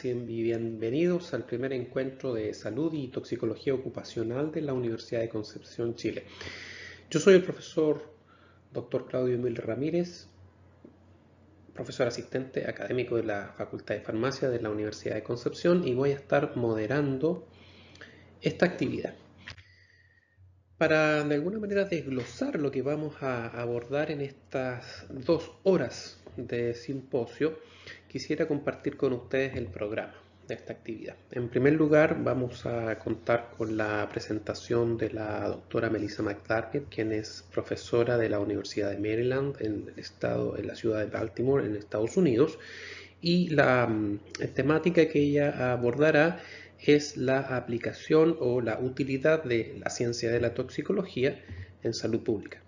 bienvenidas y bienvenidos al primer encuentro de salud y toxicología ocupacional de la Universidad de Concepción, Chile. Yo soy el profesor Dr. Claudio Emil Ramírez, profesor asistente académico de la Facultad de Farmacia de la Universidad de Concepción, y voy a estar moderando esta actividad. Para de alguna manera desglosar lo que vamos a abordar en estas 2 horas de simposio, quisiera compartir con ustedes el programa de esta actividad. En primer lugar, vamos a contar con la presentación de la doctora Melissa McTaggart, quien es profesora de la Universidad de Maryland en la ciudad de Baltimore, en Estados Unidos, y la temática que ella abordará es la aplicación o la utilidad de la ciencia de la toxicología en salud pública.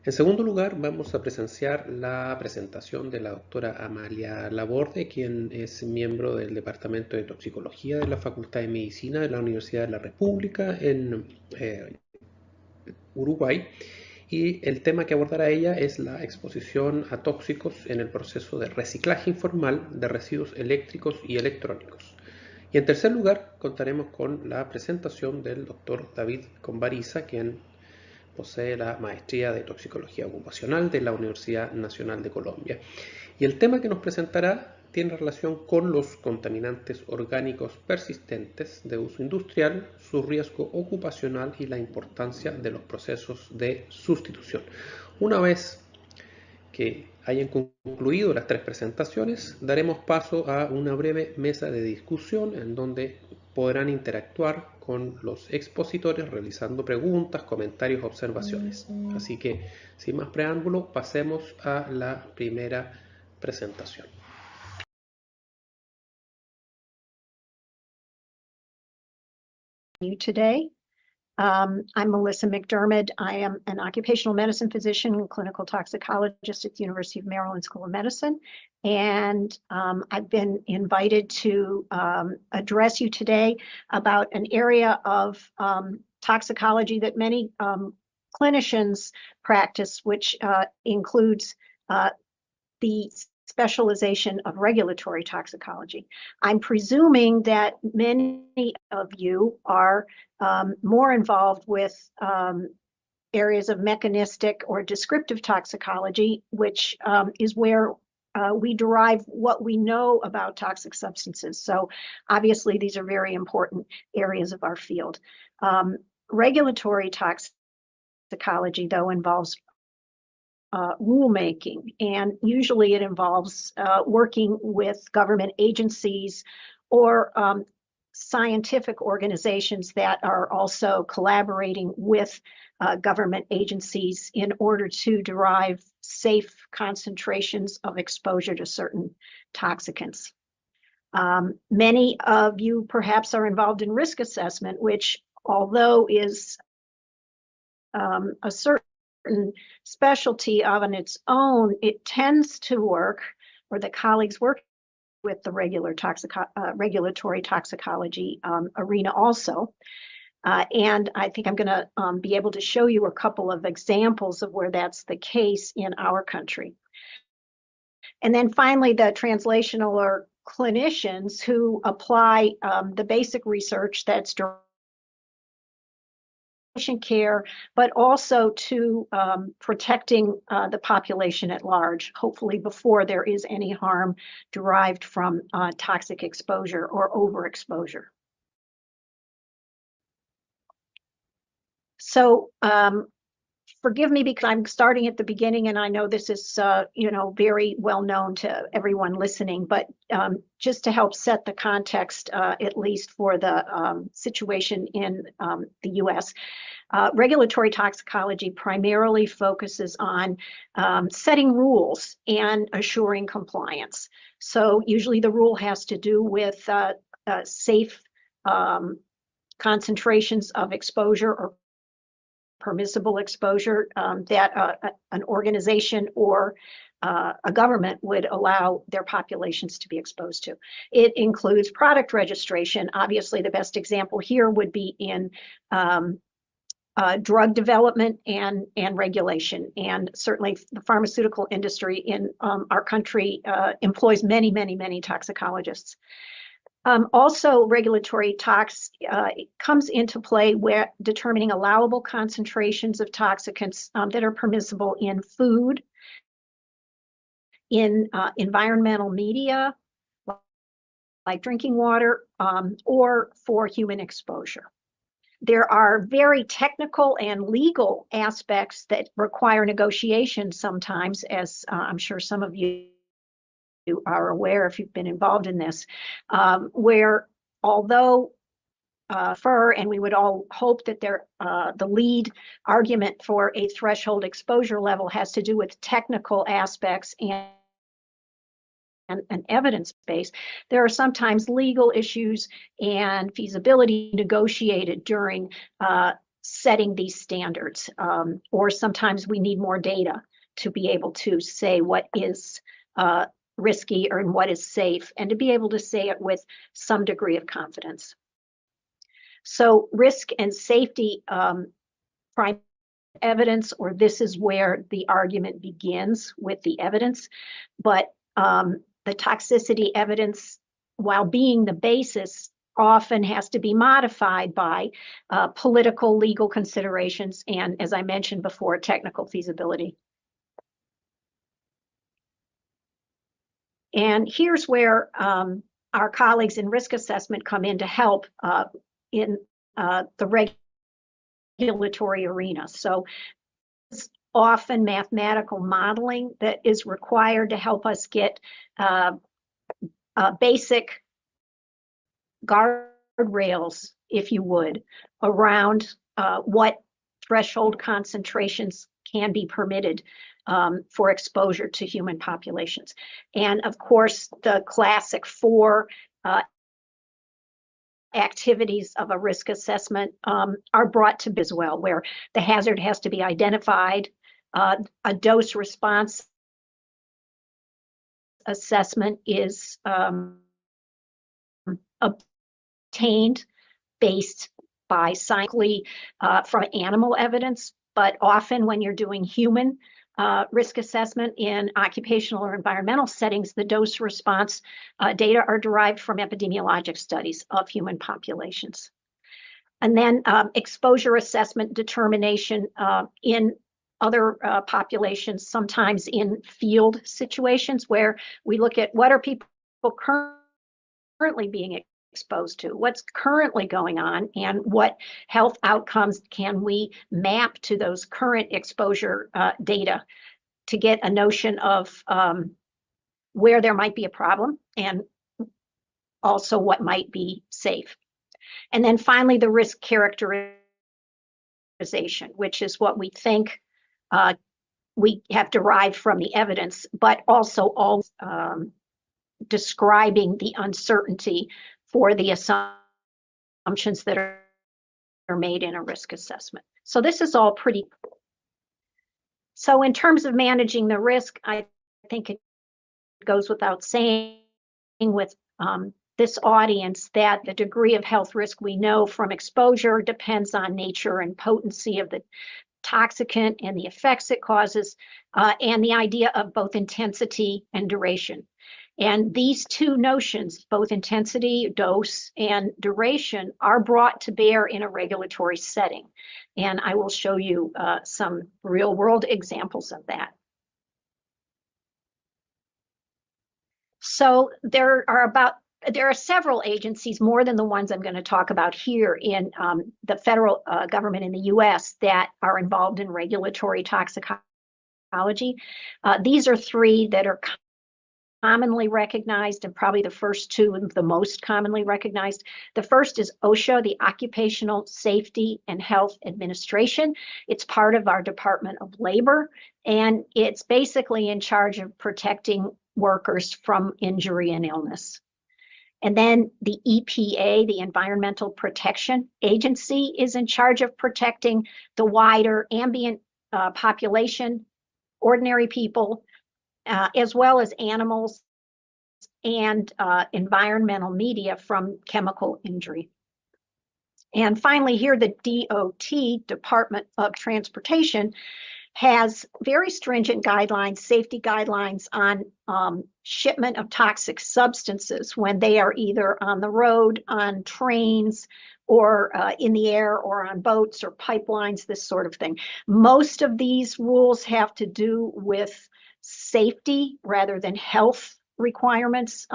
En segundo lugar, vamos a presenciar la presentación de la doctora Amalia Laborde, quien es miembro del Departamento de Toxicología de la Facultad de Medicina de la Universidad de la República en Uruguay. Y el tema que abordará ella es la exposición a tóxicos en el proceso de reciclaje informal de residuos eléctricos y electrónicos. Y en tercer lugar, contaremos con la presentación del doctor David Conbariza, quien posee la maestría de toxicología ocupacional de la Universidad Nacional de Colombia. Y el tema que nos presentará tiene relación con los contaminantes orgánicos persistentes de uso industrial, su riesgo ocupacional y la importancia de los procesos de sustitución. Una vez que hayan concluido las 3 presentaciones, daremos paso a una breve mesa de discusión en donde podrán interactuar con los expositores realizando preguntas, comentarios, observaciones. Así que, sin más preámbulo, pasemos a la primera presentación. Today. I'm Melissa McDermott. I am an occupational medicine physician and clinical toxicologist at the University of Maryland School of Medicine. And I've been invited to address you today about an area of toxicology that many clinicians practice, which includes the specialization of regulatory toxicology. I'm presuming that many of you are more involved with areas of mechanistic or descriptive toxicology, which is where we derive what we know about toxic substances. So obviously these are very important areas of our field. Regulatory toxicology, though, involves rulemaking, and usually it involves working with government agencies or scientific organizations that are also collaborating with government agencies in order to derive safe concentrations of exposure to certain toxicants. Many of you perhaps are involved in risk assessment, which, although is a certain specialty on its own, it tends to work, or the colleagues work with the regulatory toxicology arena also. And I think I'm going to be able to show you a couple of examples of where that's the case in our country. And then finally, the translational or clinicians who apply the basic research that's care, but also to protecting the population at large, hopefully before there is any harm derived from toxic exposure or overexposure. So forgive me because I'm starting at the beginning, and I know this is very well known to everyone listening, but just to help set the context, at least for the situation in the US, regulatory toxicology primarily focuses on setting rules and assuring compliance. So usually the rule has to do with safe concentrations of exposure or permissible exposure that an organization or a government would allow their populations to be exposed to. It includes product registration. Obviously, the best example here would be in drug development and regulation. And certainly the pharmaceutical industry in our country employs many, many, many toxicologists. Also, regulatory tox comes into play where determining allowable concentrations of toxicants that are permissible in food, in environmental media, like drinking water, or for human exposure. There are very technical and legal aspects that require negotiation sometimes, as I'm sure some of you are aware if you've been involved in this, where although and we would all hope that the lead argument for a threshold exposure level has to do with technical aspects and evidence base, there are sometimes legal issues and feasibility negotiated during setting these standards, or sometimes we need more data to be able to say what is risky or what is safe, and to be able to say it with some degree of confidence. So risk and safety prime evidence, or this is where the argument begins with the evidence, but the toxicity evidence, while being the basis, often has to be modified by political, legal considerations, and as I mentioned before, technical feasibility. And here's where our colleagues in risk assessment come in to help in the regulatory arena. So it's often mathematical modeling that is required to help us get basic guardrails, if you would, around what threshold concentrations can be permitted for exposure to human populations. And of course, the classic 4 activities of a risk assessment are brought to as well, where the hazard has to be identified, a dose response assessment is obtained based by scientifically from animal evidence, but often when you're doing human risk assessment in occupational or environmental settings, the dose response data are derived from epidemiologic studies of human populations. And then exposure assessment determination in other populations, sometimes in field situations where we look at what are people currently being exposed to, what's currently going on, and what health outcomes can we map to those current exposure data to get a notion of where there might be a problem and also what might be safe. And then finally, the risk characterization, which is what we think we have derived from the evidence, but also all describing the uncertainty for the assumptions that are made in a risk assessment. So this is all pretty. So in terms of managing the risk, I think it goes without saying with this audience that the degree of health risk we know from exposure depends on nature and potency of the toxicant and the effects it causes, and the idea of both intensity and duration. And these two notions, both intensity, dose, and duration, are brought to bear in a regulatory setting. And I will show you some real-world examples of that. So there are several agencies, more than the ones I'm going to talk about here in the federal government in the US, that are involved in regulatory toxicology. These are 3 that are commonly recognized, and probably the first 2 of the most commonly recognized. The first is OSHA, the Occupational Safety and Health Administration. It's part of our Department of Labor, and it's basically in charge of protecting workers from injury and illness. And then the EPA, the Environmental Protection Agency, is in charge of protecting the wider ambient population, ordinary people, as well as animals and environmental media from chemical injury. And finally here, the DOT, Department of Transportation, has very stringent guidelines, safety guidelines on shipment of toxic substances when they are either on the road, on trains, or in the air, or on boats or pipelines, this sort of thing. Most of these rules have to do with safety rather than health requirements,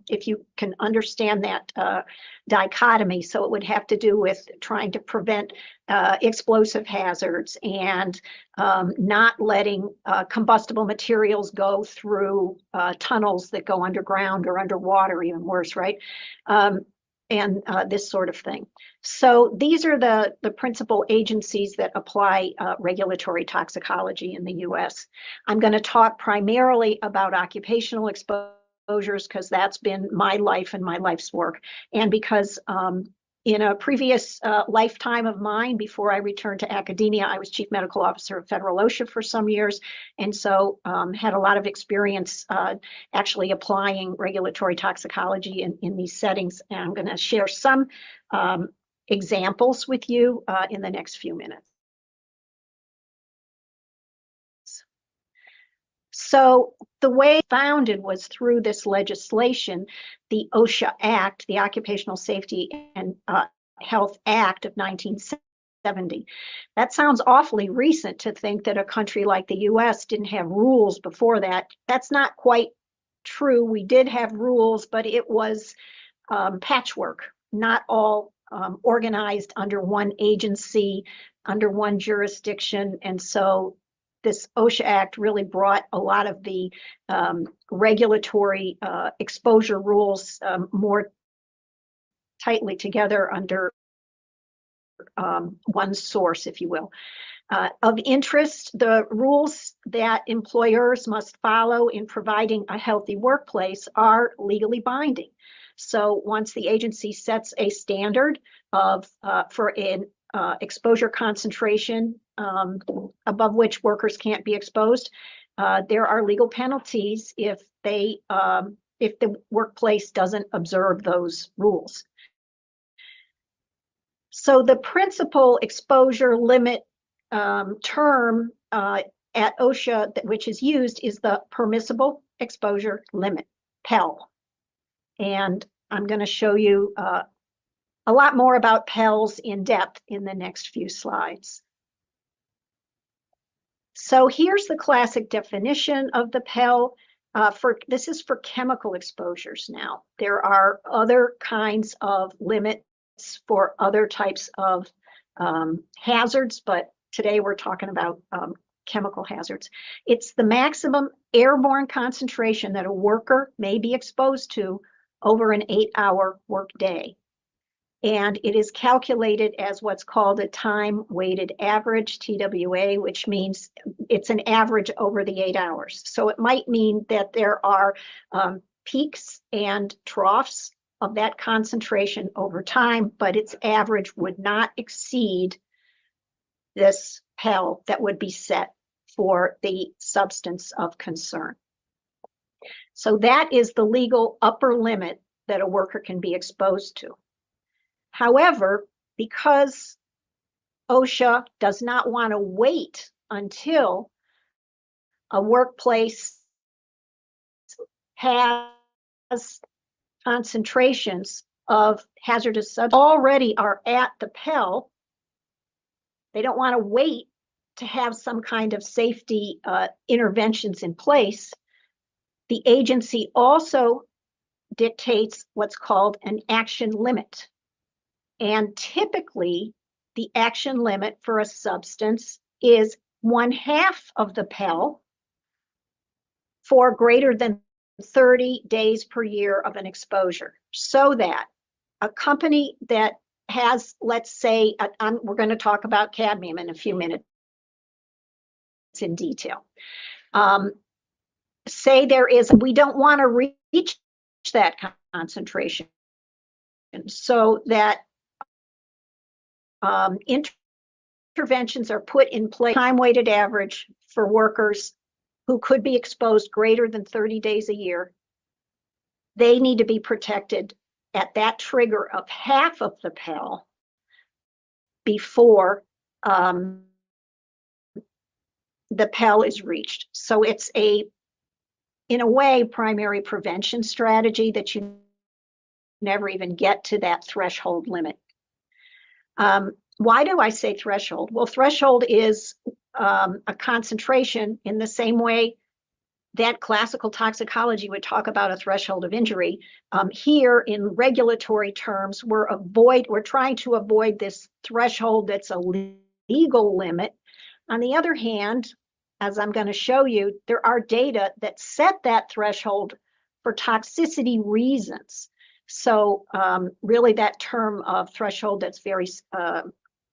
if you can understand that dichotomy. So it would have to do with trying to prevent explosive hazards and not letting combustible materials go through tunnels that go underground or underwater, even worse, right? And this sort of thing. So these are the principal agencies that apply regulatory toxicology in the US. I'm going to talk primarily about occupational exposures because that's been my life and my life's work. And because in a previous lifetime of mine, before I returned to academia, I was chief medical officer of federal OSHA for some years. And so had a lot of experience actually applying regulatory toxicology in these settings. And I'm going to share some examples with you in the next few minutes. So the way founded was through this legislation, the OSHA Act, the Occupational Safety and Health Act of 1970. That sounds awfully recent to think that a country like the US didn't have rules before that. That's not quite true. We did have rules, but it was patchwork, not all organized under one agency, under one jurisdiction. And so this OSHA Act really brought a lot of the regulatory exposure rules more tightly together under one source, if you will. Of interest, the rules that employers must follow in providing a healthy workplace are legally binding. So once the agency sets a standard of for an exposure concentration above which workers can't be exposed, there are legal penalties if the workplace doesn't observe those rules. So the principal exposure limit term at OSHA, which is used, is the permissible exposure limit, PEL. And I'm going to show you a lot more about PELs in depth in the next few slides. So here's the classic definition of the PEL. This is for chemical exposures now. There are other kinds of limits for other types of hazards, but today we're talking about chemical hazards. It's the maximum airborne concentration that a worker may be exposed to over an 8-hour workday. And it is calculated as what's called a time-weighted average, TWA, which means it's an average over the 8 hours. So it might mean that there are peaks and troughs of that concentration over time, but its average would not exceed this PEL that would be set for the substance of concern. So that is the legal upper limit that a worker can be exposed to. However, because OSHA does not want to wait until a workplace has concentrations of hazardous substances already are at the PEL, they don't want to wait to have some kind of safety interventions in place. The agency also dictates what's called an action limit. And typically, the action limit for a substance is 1/2 of the PEL for greater than 30 days per year of an exposure. So that a company that has, let's say, we're going to talk about cadmium in a few minutes in detail. Say we don't want to reach that concentration. So that interventions are put in place, time-weighted average for workers who could be exposed greater than 30 days a year. They need to be protected at that trigger of 1/2 of the PEL before the Pell is reached. So it's in a way, primary prevention strategy that you never even get to that threshold limit. Why do I say threshold? Well, threshold is a concentration in the same way that classical toxicology would talk about a threshold of injury. Here in regulatory terms, we're trying to avoid this threshold that's a legal limit. On the other hand, as I'm going to show you, there are data that set that threshold for toxicity reasons. So really that term of threshold that's very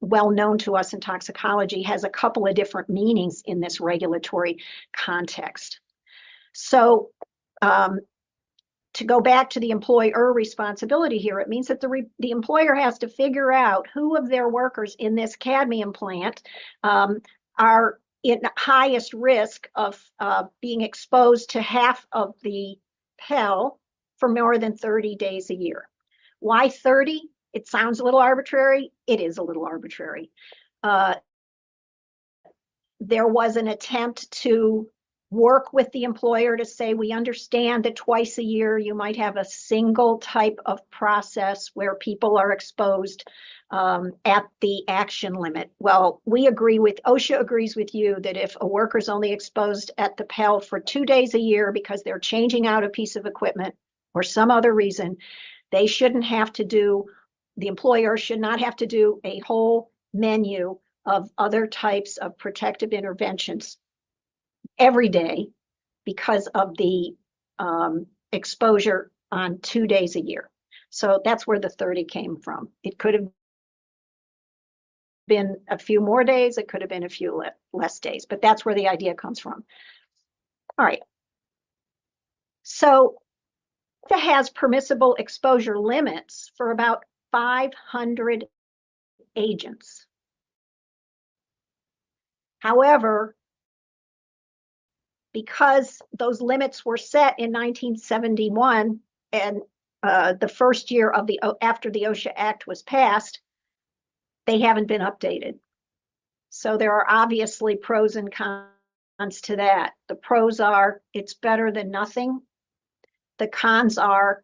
well known to us in toxicology has a couple of different meanings in this regulatory context. So to go back to the employer responsibility here, it means that the employer has to figure out who of their workers in this cadmium plant are in highest risk of being exposed to half of the Pell for more than 30 days a year. Why 30? It sounds a little arbitrary. It is a little arbitrary. There was an attempt to work with the employer to say, we understand that twice a year you might have a single type of process where people are exposed at the action limit. Well, OSHA agrees with you that if a worker's only exposed at the Pell for 2 days a year because they're changing out a piece of equipment or some other reason, the employer should not have to do a whole menu of other types of protective interventions every day because of the exposure on 2 days a year. So that's where the 30 came from. It could have been a few more days, it could have been a few less days, but that's where the idea comes from. All right. So it has permissible exposure limits for about 500 agents. However, because those limits were set in 1971 and the first year after the OSHA Act was passed, they haven't been updated. So there are obviously pros and cons to that. The pros are it's better than nothing. The cons are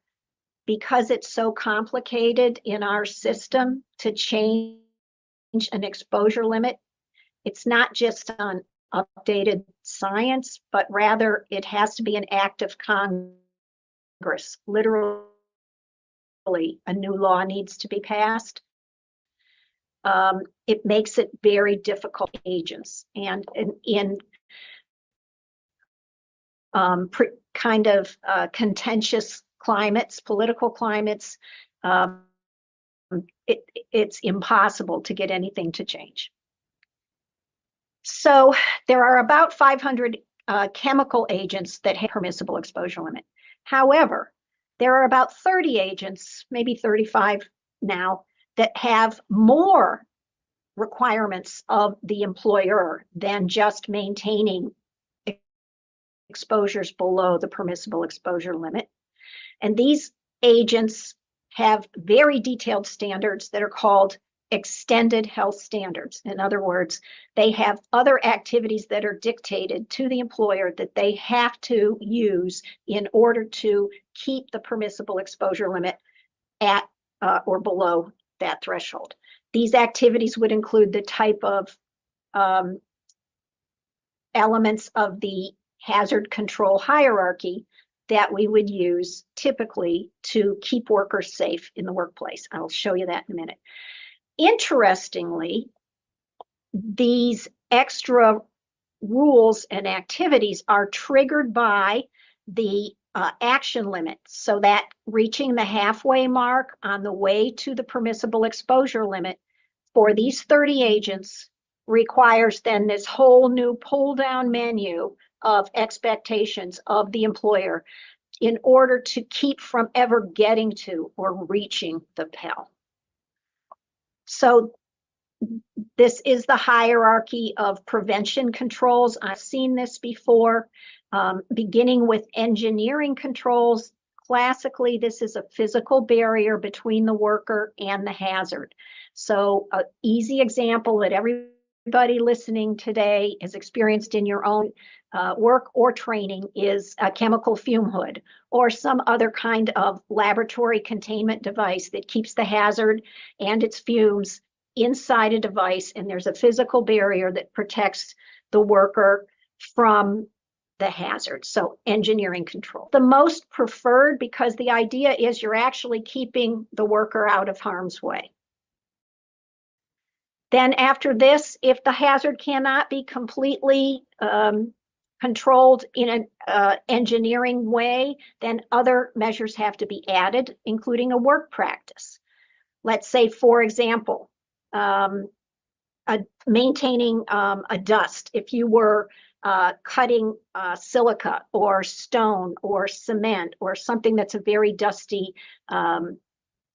because it's so complicated in our system to change an exposure limit, it's not just on updated science, but rather it has to be an act of Congress. Literally, a new law needs to be passed. It makes it very difficult for agents. And in kind of contentious climates, political climates, it's impossible to get anything to change. So there are about 500 chemical agents that have permissible exposure limit. However, there are about 30 agents, maybe 35 now, that have more requirements of the employer than just maintaining exposures below the permissible exposure limit. And these agents have very detailed standards that are called extended health standards. In other words, they have other activities that are dictated to the employer that they have to use in order to keep the permissible exposure limit at or below that threshold. These activities would include the type of elements of the hazard control hierarchy that we would use typically to keep workers safe in the workplace. I'll show you that in a minute. Interestingly, these extra rules and activities are triggered by the action limit, so that reaching the halfway mark on the way to the permissible exposure limit for these 30 agents requires then this whole new pull-down menu of expectations of the employer in order to keep from ever getting to or reaching the Pell. So this is the hierarchy of prevention controls. I've seen this before, beginning with engineering controls, Classically, this is a physical barrier between the worker and the hazard. So an easy example that everybody listening today has experienced in your own work or training is a chemical fume hood or some other kind of laboratory containment device that keeps the hazard and its fumes inside a device, and there's a physical barrier that protects the worker from the hazard. So engineering control. The most preferred, because the idea is you're actually keeping the worker out of harm's way. Then after this, if the hazard cannot be completely controlled in an engineering way, then other measures have to be added, including a work practice. Let's say, for example, maintaining a dust. If you were cutting silica or stone or cement or something that's a very dusty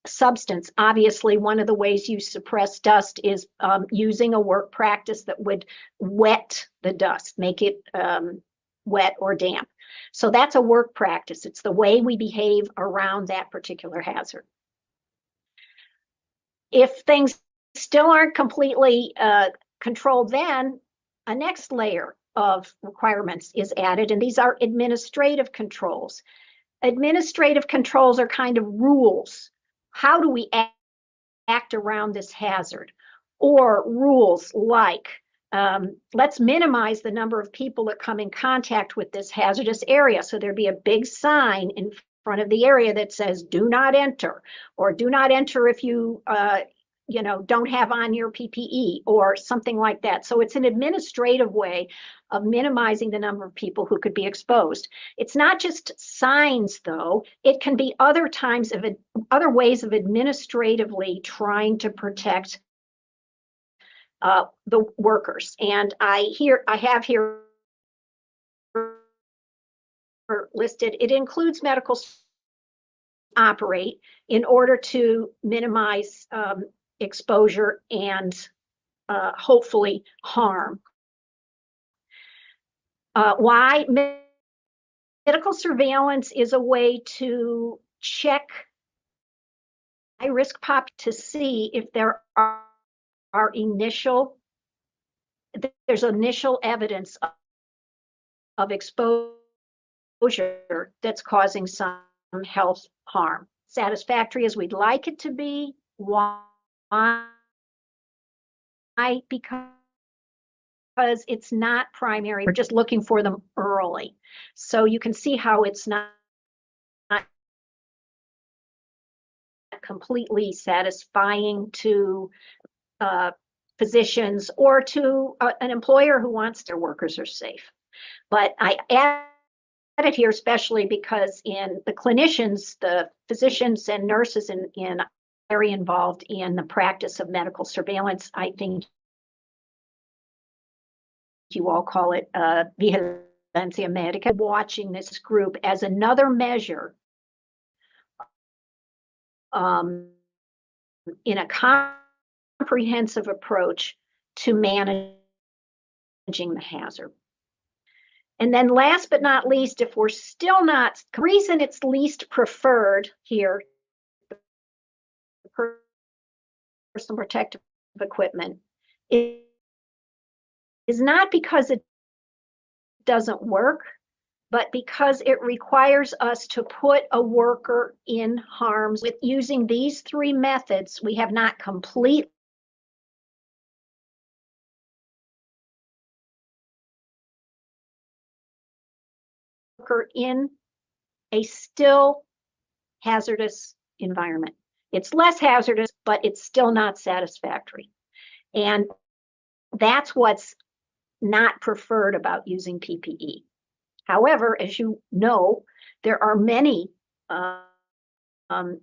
substance, obviously one of the ways you suppress dust is using a work practice that would wet the dust, make it wet or damp. So that's a work practice. It's the way we behave around that particular hazard. If things still aren't completely controlled, then a next layer of requirements is added, and these are administrative controls. Administrative controls are kind of rules. How do we act around this hazard? Or rules like, let's minimize the number of people that come in contact with this hazardous area. So there'd be a big sign in front of the area that says, do not enter, or do not enter if you don't have on your PPE or something like that. So it's an administrative way of minimizing the number of people who could be exposed. It's not just signs, though. It can be other ways of administratively trying to protect the workers. And I have here listed, it includes medical operate in order to minimize exposure and hopefully harm. Why? Medical surveillance is a way to check high-risk populations to see if there there's initial evidence of exposure that's causing some health harm. Satisfactory as we'd like it to be. Why? Because it's not primary. We're just looking for them early. So you can see how it's not completely satisfying to physicians or to an employer who wants their workers are safe. But I added here especially because in the clinicians, the physicians and nurses in very involved in the practice of medical surveillance. I think you all call it vigilancia medica. Watching this group as another measure in a comprehensive approach to managing the hazard. And then last but not least, if we're still not, the reason it's least preferred here, personal protective equipment, is not because it doesn't work, but because it requires us to put a worker in harm's way. With using these three methods, we have not completely in a still hazardous environment. It's less hazardous, but it's still not satisfactory. And that's what's not preferred about using PPE. However, as you know, there are many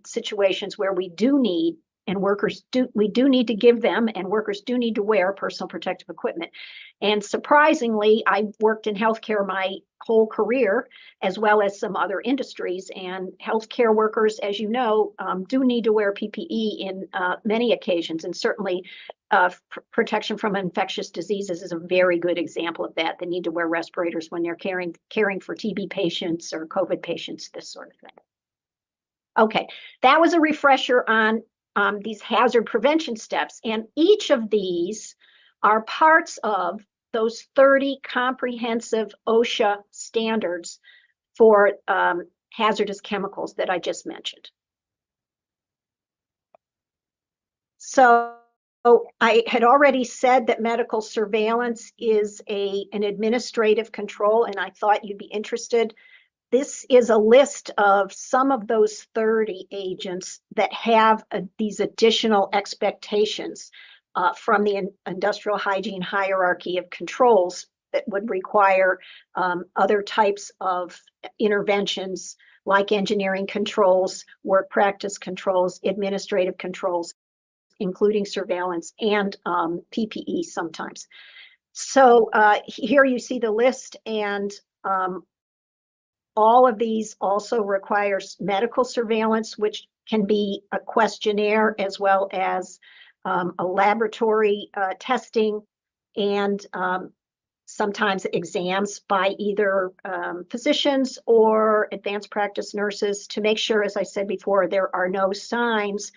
situations where we do need, and we do need to give them, and workers do need to wear personal protective equipment. And surprisingly, I worked in healthcare my whole career, as well as some other industries, and healthcare workers, as you know, do need to wear PPE in many occasions, and certainly protection from infectious diseases is a very good example of that. They need to wear respirators when they're caring for TB patients or COVID patients, this sort of thing. Okay, that was a refresher on these hazard prevention steps. And each of these are parts of those 30 comprehensive OSHA standards for hazardous chemicals that I just mentioned. So I had already said that medical surveillance is an administrative control, and I thought you'd be interested. This is a list of some of those 30 agents that have these additional expectations from the industrial hygiene hierarchy of controls that would require other types of interventions like engineering controls, work practice controls, administrative controls, including surveillance and PPE sometimes. So here you see the list, and all of these also requires medical surveillance, which can be a questionnaire as well as a laboratory testing and sometimes exams by either physicians or advanced practice nurses to make sure, as I said before, there are no signs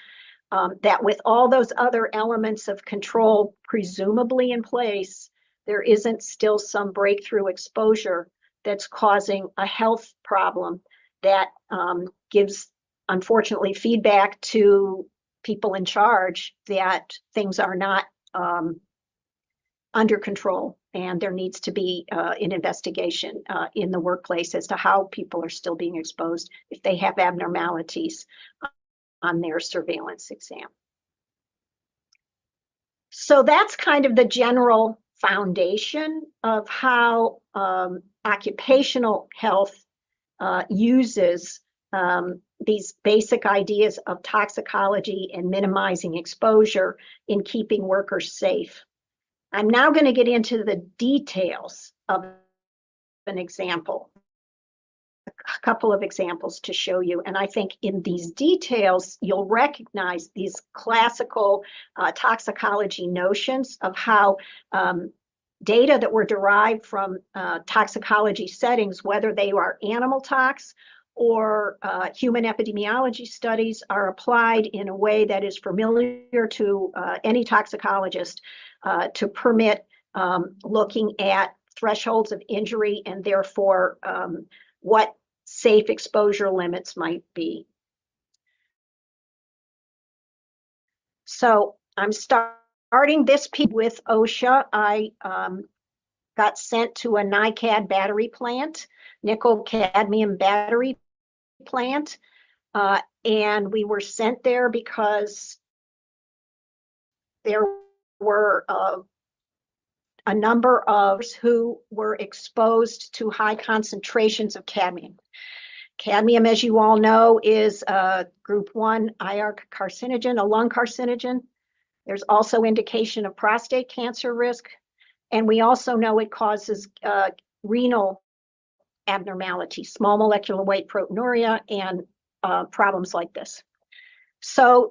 that with all those other elements of control presumably in place, there isn't still some breakthrough exposure that's causing a health problem that gives, unfortunately, feedback to people in charge that things are not under control, and there needs to be an investigation in the workplace as to how people are still being exposed if they have abnormalities on their surveillance exam. So that's kind of the general foundation of how occupational health uses these basic ideas of toxicology and minimizing exposure in keeping workers safe. I'm now going to get into the details of an example, a couple of examples to show you. And I think in these details, you'll recognize these classical toxicology notions of how data that were derived from toxicology settings, whether they are animal tox or human epidemiology studies, are applied in a way that is familiar to any toxicologist to permit looking at thresholds of injury and therefore what safe exposure limits might be. So I'm starting this piece with OSHA. I got sent to a NiCad battery plant, nickel cadmium battery plant, and we were sent there because there were a number of who were exposed to high concentrations of cadmium. Cadmium, as you all know, is a group 1 IR carcinogen, a lung carcinogen. There's also indication of prostate cancer risk. And we also know it causes renal abnormalities, small molecular weight proteinuria, and problems like this. So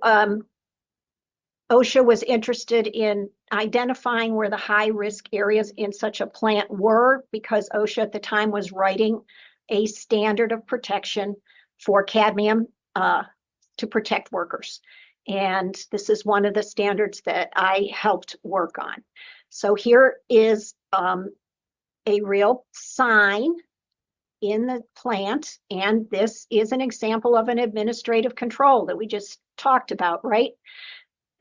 OSHA was interested in identifying where the high risk areas in such a plant were, because OSHA at the time was writing a standard of protection for cadmium to protect workers. And this is one of the standards that I helped work on. So here is a real sign in the plant, and this is an example of an administrative control that we just talked about, right?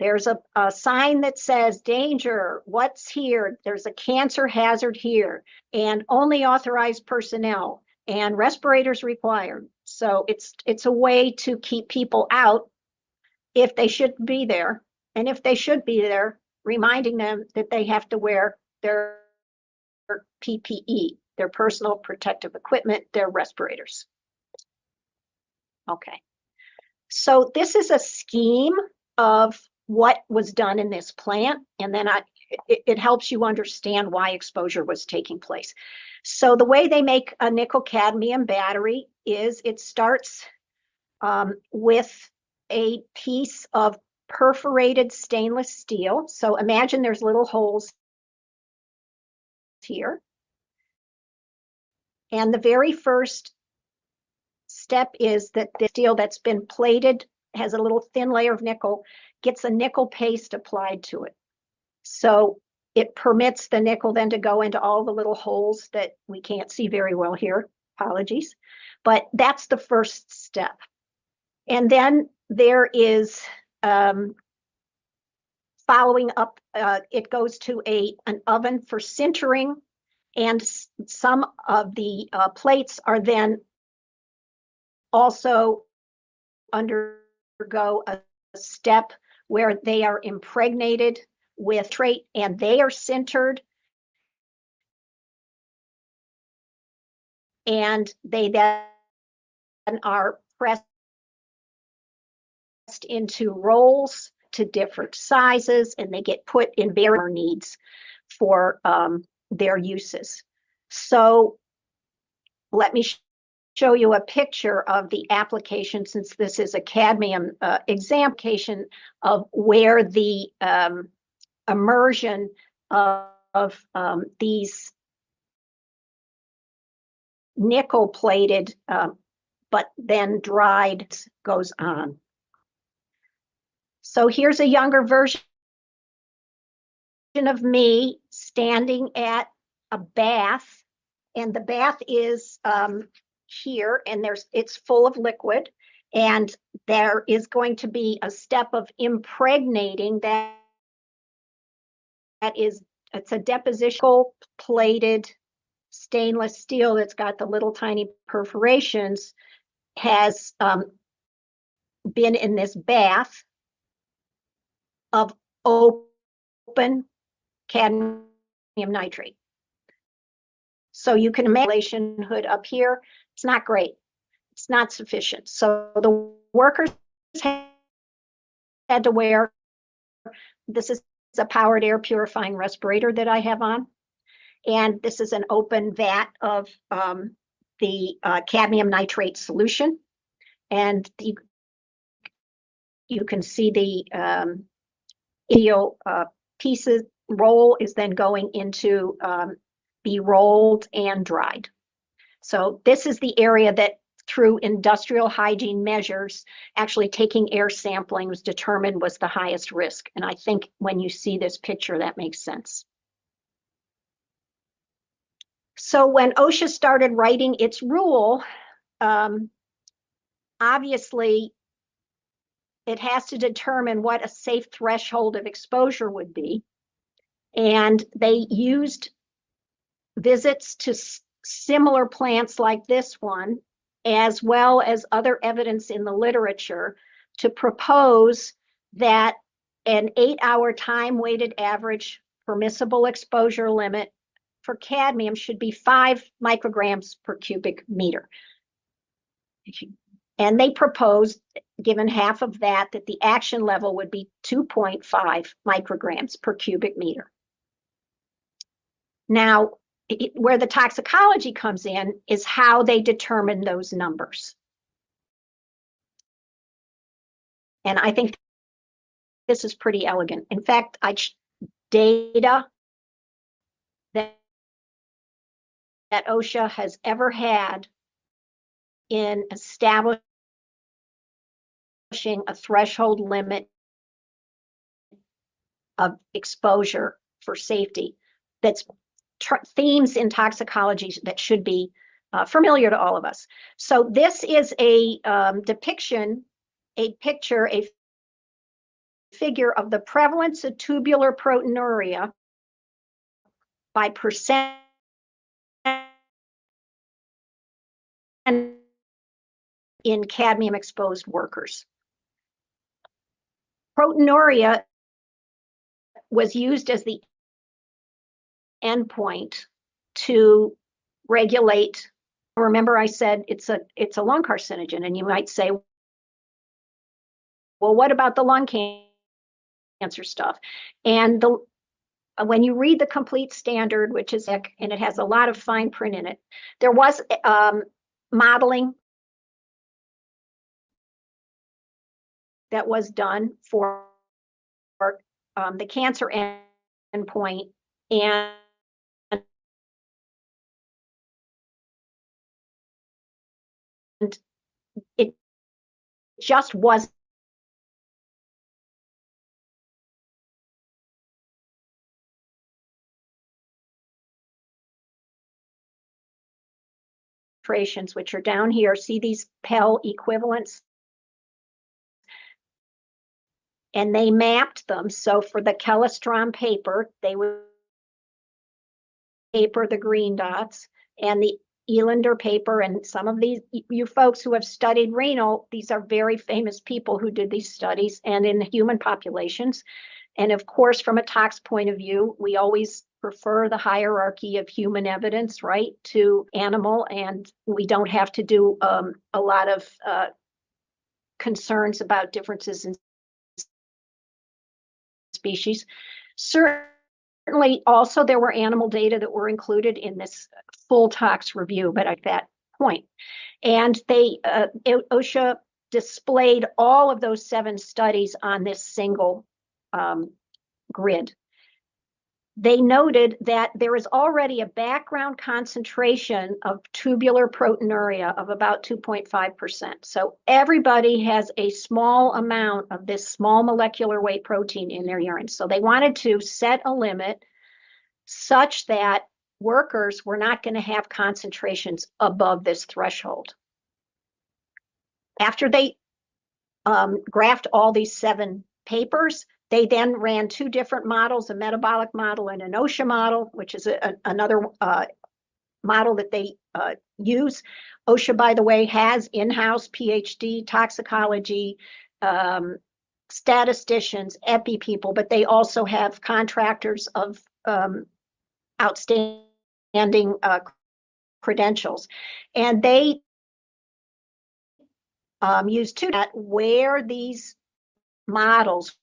There's a sign that says, danger, what's here? There's a cancer hazard here, and only authorized personnel, and respirators required. So it's a way to keep people out if they shouldn't be there. And if they should be there, reminding them that they have to wear their PPE, their personal protective equipment, their respirators. Okay. So this is a scheme of what was done in this plant, and then it helps you understand why exposure was taking place. So the way they make a nickel cadmium battery is it starts with a piece of perforated stainless steel. So imagine there's little holes here. And the very first step is that the steel that's been plated has a little thin layer of nickel, gets a nickel paste applied to it. So it permits the nickel then to go into all the little holes that we can't see very well here. Apologies. But that's the first step. And then there is following up, it goes to an oven for sintering, and some of the plates are then also undergo a step where they are impregnated with nitrate and they are sintered, and they then are pressed into rolls to different sizes, and they get put in barrier needs for their uses. So let me show you a picture of the application, since this is a cadmium examination of where the immersion of these nickel plated but then dried goes on. So here's a younger version of me standing at a bath, and the bath is here, and it's full of liquid, and there is going to be a step of impregnating it's a deposition plated stainless steel that's got the little tiny perforations, has been in this bath of open cadmium nitrate. So you can imagine hood up here. It's not great. It's not sufficient. So the workers had to wear, this is a powered air purifying respirator that I have on. And this is an open vat of the cadmium nitrate solution. And you can see the steel pieces roll is then going into be rolled and dried. So this is the area that through industrial hygiene measures, actually taking air sampling was determined was the highest risk. And I think when you see this picture, that makes sense. So when OSHA started writing its rule, obviously it has to determine what a safe threshold of exposure would be. And they used visits to similar plants like this one, as well as other evidence in the literature, to propose that an 8-hour time-weighted average permissible exposure limit for cadmium should be 5 micrograms per cubic meter. And they proposed, given half of that, that the action level would be 2.5 micrograms per cubic meter. Now, where the toxicology comes in is how they determine those numbers. And I think this is pretty elegant. In fact, data that OSHA has ever had in establishing a threshold limit of exposure for safety, that's themes in toxicology that should be familiar to all of us. So this is a depiction, a picture, a figure of the prevalence of tubular proteinuria by percent in cadmium exposed workers. Proteinuria was used as the endpoint to regulate. Remember, I said it's a lung carcinogen, and you might say, well, what about the lung cancer stuff? And when you read the complete standard, which is, and it has a lot of fine print in it, there was modeling that was done for the cancer endpoint, and just wasn't which are down here. See these Pell equivalents? And they mapped them. So for the Kellestrom paper, they would paper the green dots, and the Elander paper, and some of these, you folks who have studied renal, these are very famous people who did these studies, and in human populations. And of course, from a tox point of view, we always prefer the hierarchy of human evidence, right, to animal, and we don't have to do a lot of concerns about differences in species. Certainly, also, there were animal data that were included in this full tox review, but at that point. And they, OSHA displayed all of those 7 studies on this single grid. They noted that there is already a background concentration of tubular proteinuria of about 2.5%. So everybody has a small amount of this small molecular weight protein in their urine. So they wanted to set a limit such that workers were not going to have concentrations above this threshold. After they graphed all these 7 papers, they then ran 2 different models, a metabolic model and an OSHA model, which is another model that they use. OSHA, by the way, has in-house PhD toxicology, statisticians, epi people, but they also have contractors of outstanding credentials. And they used 2 where these models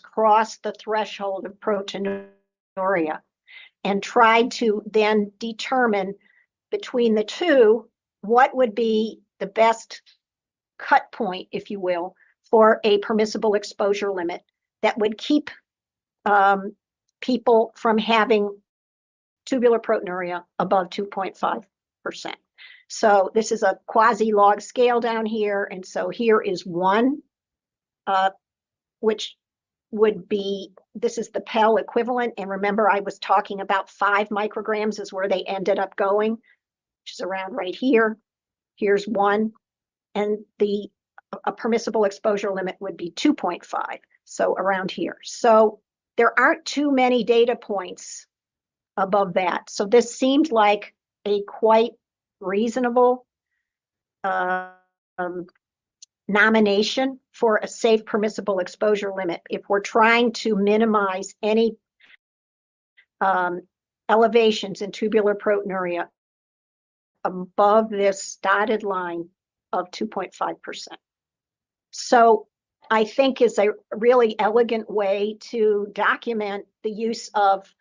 crossed the threshold of proteinuria and tried to then determine between the 2 what would be the best cut point, if you will, for a permissible exposure limit that would keep people from having tubular proteinuria above 2.5%. So this is a quasi-log scale down here. And so here is 1, which would be, this is the Pell equivalent. And remember, I was talking about 5 micrograms is where they ended up going, which is around right here. Here's 1. And a permissible exposure limit would be 2.5. So around here. So there aren't too many data points above that. So this seemed like a quite reasonable nomination for a safe permissible exposure limit if we're trying to minimize any elevations in tubular proteinuria above this dotted line of 2.5%. So I think is a really elegant way to document the use of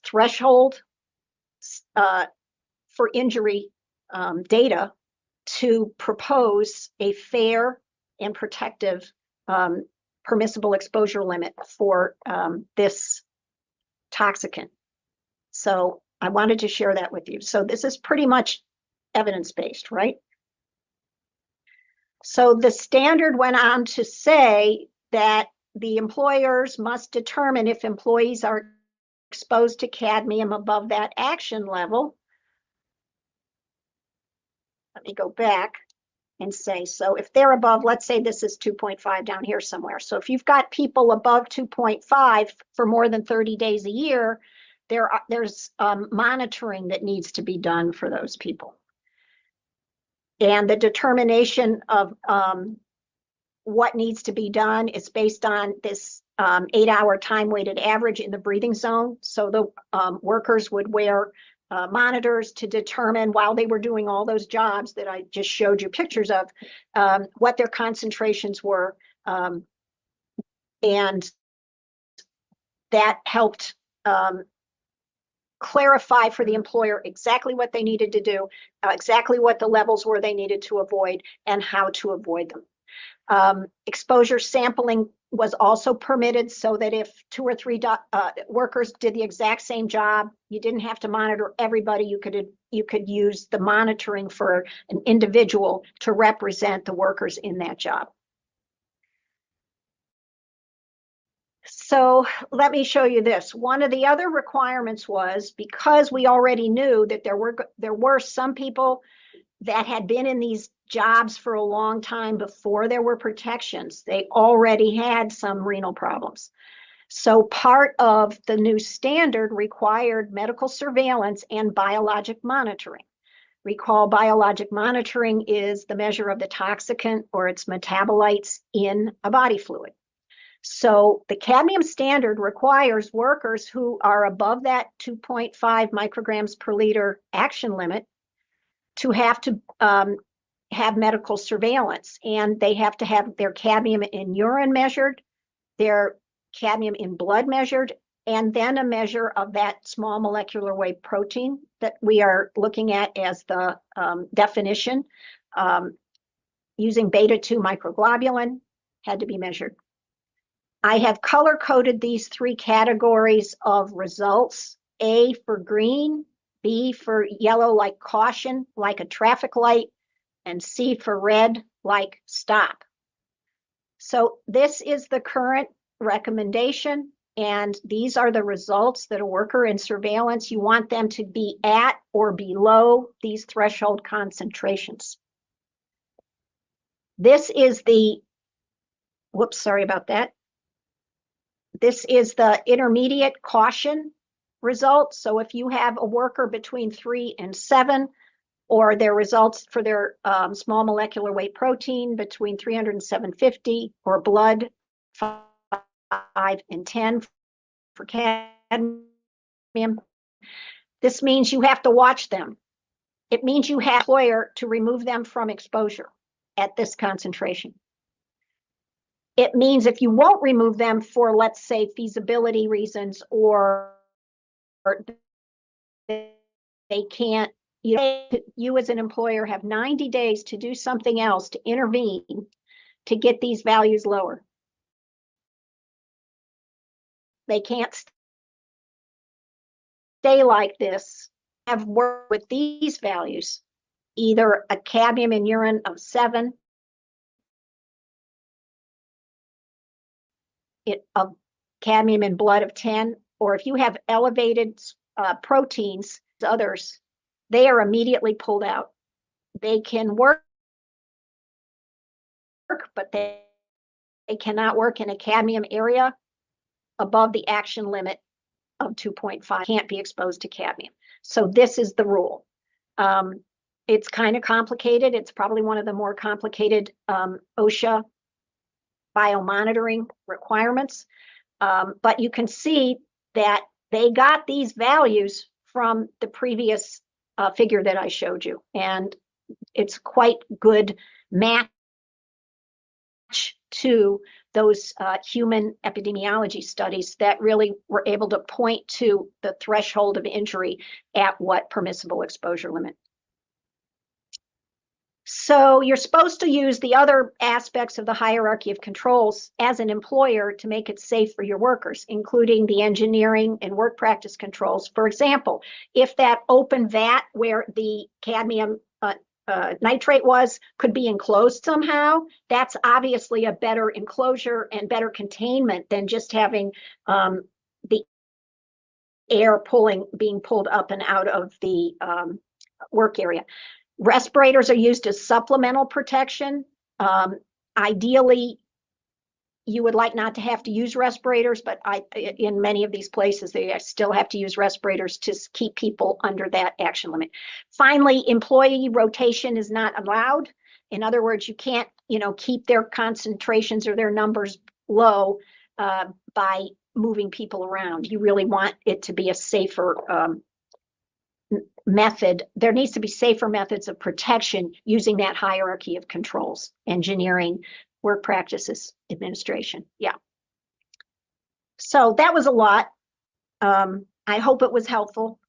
threshold for injury data to propose a fair and protective permissible exposure limit for this toxicant. So I wanted to share that with you. So this is pretty much evidence-based, right? So the standard went on to say that the employers must determine if employees are exposed to cadmium above that action level. Let me go back and say, so if they're above, let's say this is 2.5 down here somewhere. So if you've got people above 2.5 for more than 30 days a year, there's monitoring that needs to be done for those people. And the determination of what needs to be done is based on this 8-hour time-weighted average in the breathing zone. So the workers would wear monitors to determine, while they were doing all those jobs that I just showed you pictures of, what their concentrations were. And that helped clarify for the employer exactly what they needed to do, exactly what the levels were they needed to avoid, and how to avoid them. Exposure sampling was also permitted so that if 2 or 3 workers did the exact same job, you didn't have to monitor everybody. You could use the monitoring for an individual to represent the workers in that job. So let me show you this. One of the other requirements was, because we already knew that there were some people that had been in these jobs for a long time before there were protections. They already had some renal problems. So part of the new standard required medical surveillance and biologic monitoring. Recall, biologic monitoring is the measure of the toxicant or its metabolites in a body fluid. So the cadmium standard requires workers who are above that 2.5 micrograms per liter action limit to have medical surveillance, and they have to have their cadmium in urine measured, their cadmium in blood measured, and then a measure of that small molecular weight protein that we are looking at as the definition, using beta-2 microglobulin, had to be measured. I have color-coded these three categories of results: A for green, B for yellow like caution, like a traffic light, and C for red, like stop. So this is the current recommendation, and these are the results that a worker in surveillance, you want them to be at or below these threshold concentrations. This is the, whoops, sorry about that. This is the intermediate caution result. So if you have a worker between 3 and 7, or their results for their small molecular weight protein between 300 and 750, or blood 5 and 10 for cadmium, this means you have to watch them. It means you have an employer to remove them from exposure at this concentration. It means if you won't remove them for, let's say, feasibility reasons, or they can't, you as an employer have 90 days to do something else to intervene to get these values lower. They can't stay like this, have worked with these values, either a cadmium in urine of 7, of cadmium in blood of 10, or if you have elevated proteins, others, they are immediately pulled out. They can work, but they cannot work in a cadmium area above the action limit of 2.5, can't be exposed to cadmium. So this is the rule. It's kind of complicated. It's probably one of the more complicated OSHA biomonitoring requirements. But you can see that they got these values from the previous figure that I showed you. And it's quite good match to those human epidemiology studies that really were able to point to the threshold of injury at what permissible exposure limit. So you're supposed to use the other aspects of the hierarchy of controls as an employer to make it safe for your workers, including the engineering and work practice controls. For example, if that open vat where the cadmium nitrate was could be enclosed somehow, that's obviously a better enclosure and better containment than just having the air being pulled up and out of the work area. Respirators are used as supplemental protection. Ideally, you would like not to have to use respirators, but in many of these places, they still have to use respirators to keep people under that action limit. Finally, employee rotation is not allowed. In other words, you can't, keep their concentrations or their numbers low by moving people around. You really want it to be a safer method. There needs to be safer methods of protection using that hierarchy of controls: engineering, work practices, administration. Yeah. So that was a lot. I hope it was helpful.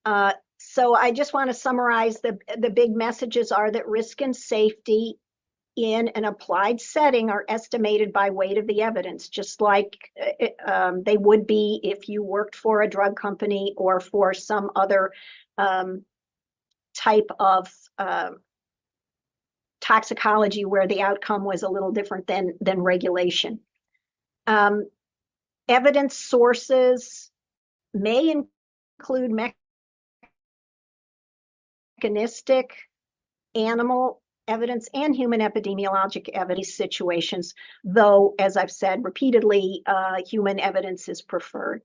So I just want to summarize the big messages are that risk and safety in an applied setting are estimated by weight of the evidence, just like they would be if you worked for a drug company or for some other type of toxicology where the outcome was a little different than regulation. Evidence sources may include mechanistic, animal evidence, and human epidemiologic evidence situations, though, as I've said repeatedly, human evidence is preferred.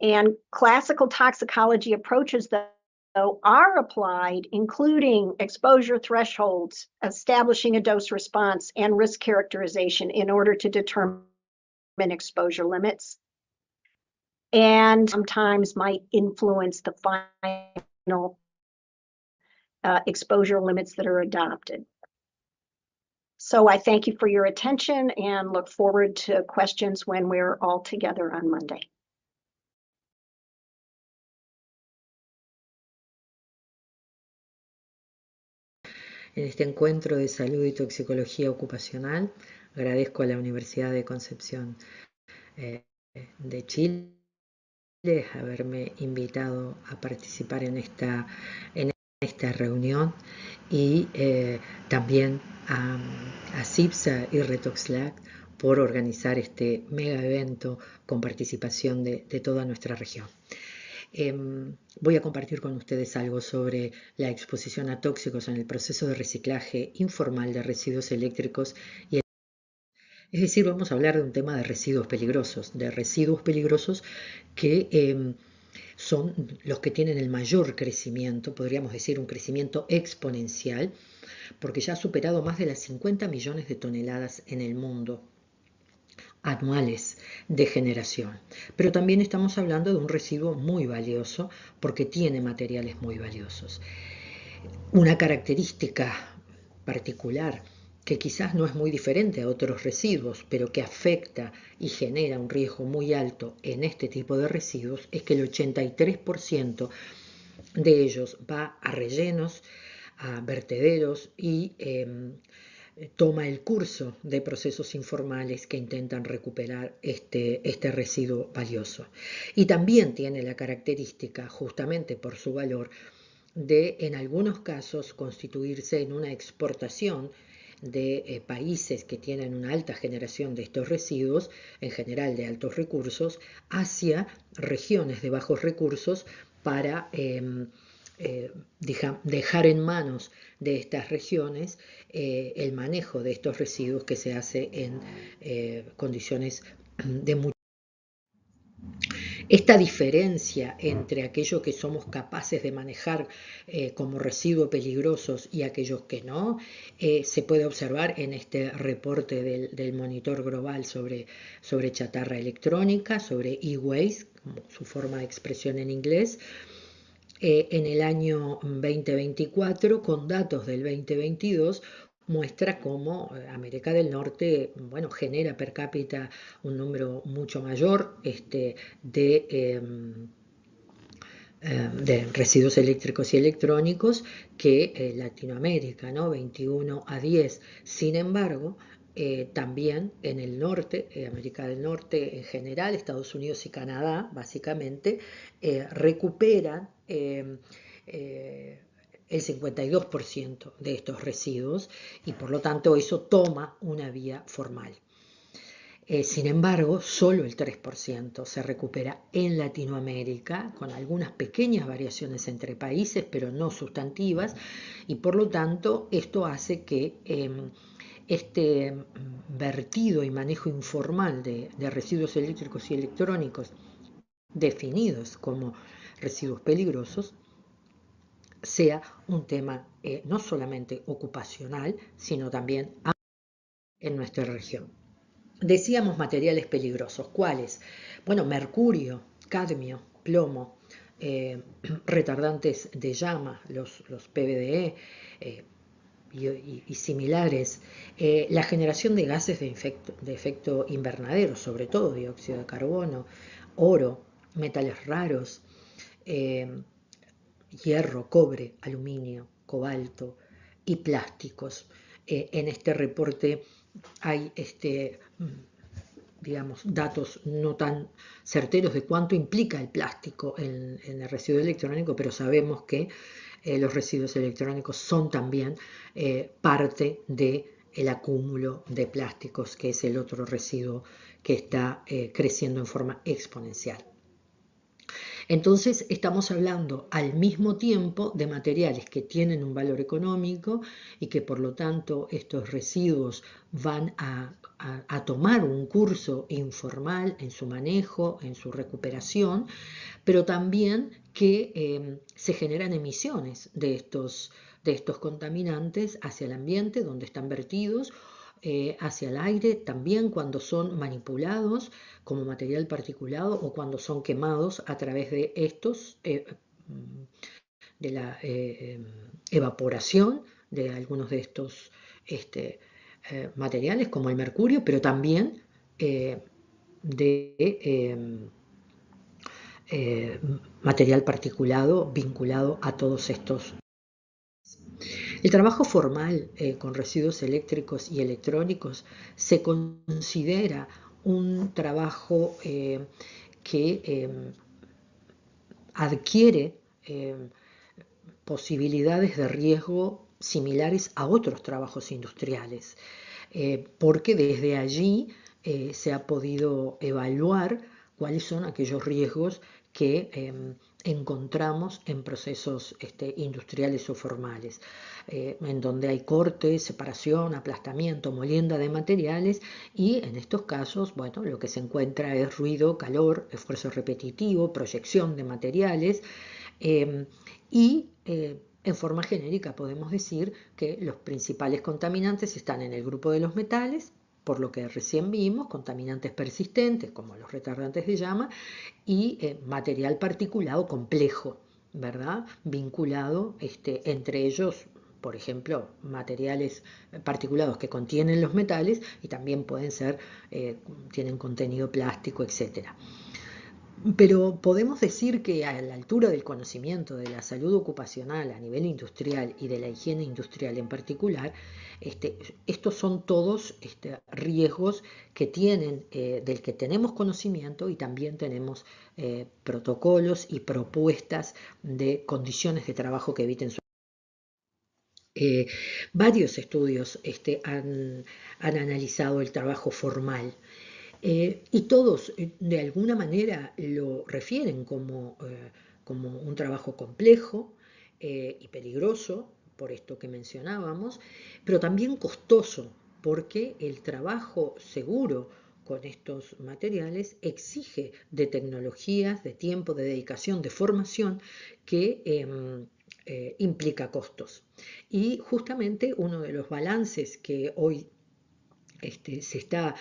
And classical toxicology approaches, though, are applied, including exposure thresholds, establishing a dose response, and risk characterization in order to determine exposure limits, and sometimes might influence the final exposure limits that are adopted. So I thank you for your attention and look forward to questions when we're all together on Monday. En este encuentro de salud y toxicología ocupacional, agradezco a la Universidad de Concepción de Chile haberme invitado a participar en esta reunión, y también a CIPSA y RetoxLab por organizar este mega evento con participación de toda nuestra región. Voy a compartir con ustedes algo sobre la exposición a tóxicos en el proceso de reciclaje informal de residuos eléctricos es decir, vamos a hablar de un tema de residuos peligrosos que son los que tienen el mayor crecimiento, podríamos decir un crecimiento exponencial, porque ya ha superado más de las 50 millones de toneladas en el mundo anuales de generación. Pero también estamos hablando de un residuo muy valioso porque tiene materiales muy valiosos. Una característica particular que quizás no es muy diferente a otros residuos, pero que afecta y genera un riesgo muy alto en este tipo de residuos, es que el 83% de ellos va a rellenos, a vertederos y toma el curso de procesos informales que intentan recuperar este residuo valioso. Y también tiene la característica, justamente por su valor, de en algunos casos constituirse en una exportación de países que tienen una alta generación de estos residuos, en general de altos recursos, hacia regiones de bajos recursos para dejar en manos de estas regiones el manejo de estos residuos que se hace en condiciones de mucho. Esta diferencia entre aquello que somos capaces de manejar como residuos peligrosos y aquellos que no, se puede observar en este reporte del monitor global sobre chatarra electrónica, sobre e-waste, su forma de expresión en inglés, en el año 2024, con datos del 2022, muestra cómo América del Norte, bueno, genera per cápita un número mucho mayor de residuos eléctricos y electrónicos que Latinoamérica, ¿no? 21-10. Sin embargo, también en el norte, América del Norte en general, Estados Unidos y Canadá, básicamente, recuperan el 52% de estos residuos y por lo tanto eso toma una vía formal. Sin embargo, solo el 3% se recupera en Latinoamérica, con algunas pequeñas variaciones entre países, pero no sustantivas, y por lo tanto esto hace que este vertido y manejo informal de residuos eléctricos y electrónicos definidos como residuos peligrosos sea un tema no solamente ocupacional, sino también en nuestra región. Decíamos materiales peligrosos. ¿Cuáles? Bueno, mercurio, cadmio, plomo, retardantes de llama, los PBDE y similares, la generación de gases de efecto invernadero, sobre todo dióxido de carbono, oro, metales raros, hierro, cobre, aluminio, cobalto y plásticos. En este reporte hay datos no tan certeros de cuánto implica el plástico en el residuo electrónico, pero sabemos que los residuos electrónicos son también parte de el acúmulo de plásticos, que es el otro residuo que está creciendo en forma exponencial. Entonces estamos hablando al mismo tiempo de materiales que tienen un valor económico y que por lo tanto estos residuos van a tomar un curso informal en su manejo, en su recuperación, pero también que se generan emisiones de estos contaminantes hacia el ambiente donde están vertidos, hacia el aire también cuando son manipulados como material particulado o cuando son quemados a través de estos, de la evaporación de algunos de estos materiales como el mercurio, pero también de material particulado vinculado a todos estos. El trabajo formal con residuos eléctricos y electrónicos se considera un trabajo que adquiere posibilidades de riesgo similares a otros trabajos industriales, porque desde allí se ha podido evaluar cuáles son aquellos riesgos que encontramos en procesos industriales o formales, en donde hay corte, separación, aplastamiento, molienda de materiales, y en estos casos, bueno, lo que se encuentra es ruido, calor, esfuerzo repetitivo, proyección de materiales, y en forma genérica podemos decir que los principales contaminantes están en el grupo de los metales, por lo que recién vimos, contaminantes persistentes como los retardantes de llama y material particulado complejo, ¿verdad? Vinculado entre ellos, por ejemplo, materiales particulados que contienen los metales y también pueden ser, tienen contenido plástico, etc. Pero podemos decir que a la altura del conocimiento de la salud ocupacional a nivel industrial y de la higiene industrial en particular, estos son todos riesgos que tienen, del que tenemos conocimiento, y también tenemos protocolos y propuestas de condiciones de trabajo que eviten su. Varios estudios han analizado el trabajo formal. Y todos de alguna manera lo refieren como un trabajo complejo y peligroso, por esto que mencionábamos, pero también costoso, porque el trabajo seguro con estos materiales exige de tecnologías, de tiempo, de dedicación, de formación que implica costos. Y justamente uno de los balances que hoy se está,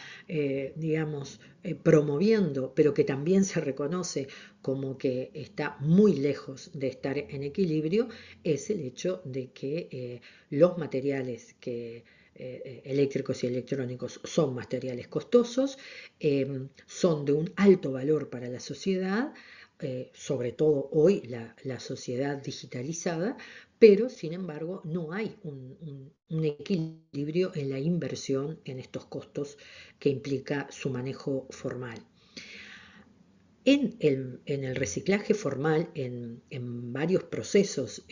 digamos, promoviendo, pero que también se reconoce como que está muy lejos de estar en equilibrio, es el hecho de que los materiales eléctricos y electrónicos son materiales costosos, son de un alto valor para la sociedad, sobre todo hoy la sociedad digitalizada, pero sin embargo no hay un equilibrio en la inversión en estos costos que implica su manejo formal. En el reciclaje formal, en varios procesos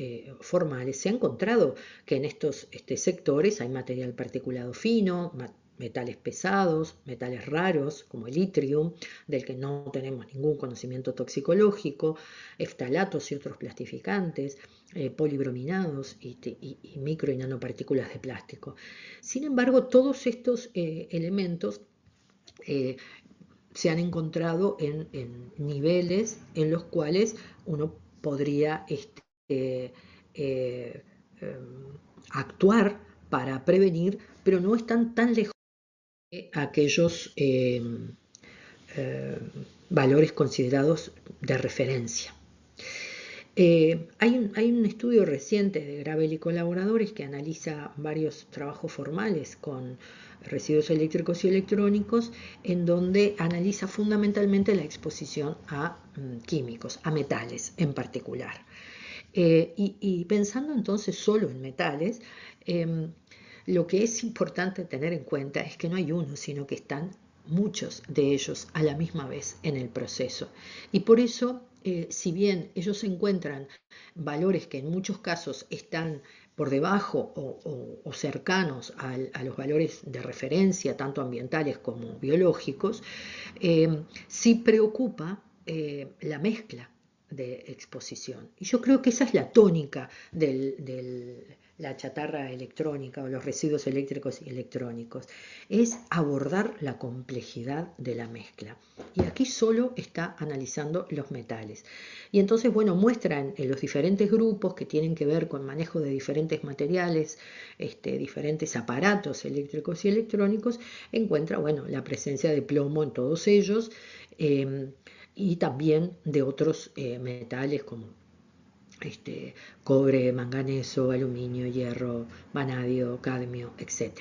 formales, se ha encontrado que en estos sectores hay material particulado fino, metales pesados, metales raros como el itrium, del que no tenemos ningún conocimiento toxicológico, eftalatos y otros plastificantes, polibrominados y micro y nanopartículas de plástico. Sin embargo, todos estos elementos se han encontrado en niveles en los cuales uno podría actuar para prevenir, pero no están tan lejos de aquellos valores considerados de referencia. Hay un estudio reciente de Gravel y colaboradores que analiza varios trabajos formales con residuos eléctricos y electrónicos, en donde analiza fundamentalmente la exposición a químicos, a metales en particular. Y pensando entonces solo en metales, lo que es importante tener en cuenta es que no hay uno, sino que están muchos de ellos a la misma vez en el proceso. Y por eso, si bien ellos encuentran valores que en muchos casos están por debajo o cercanos a los valores de referencia, tanto ambientales como biológicos, sí preocupa la mezcla de exposición. Y yo creo que esa es la tónica de la chatarra electrónica o los residuos eléctricos y electrónicos, es abordar la complejidad de la mezcla. Y aquí solo está analizando los metales. Y entonces, bueno, muestran en los diferentes grupos que tienen que ver con manejo de diferentes materiales, diferentes aparatos eléctricos y electrónicos, encuentra, bueno, la presencia de plomo en todos ellos, y también de otros metales como cobre, manganeso, aluminio, hierro, vanadio, cadmio, etc.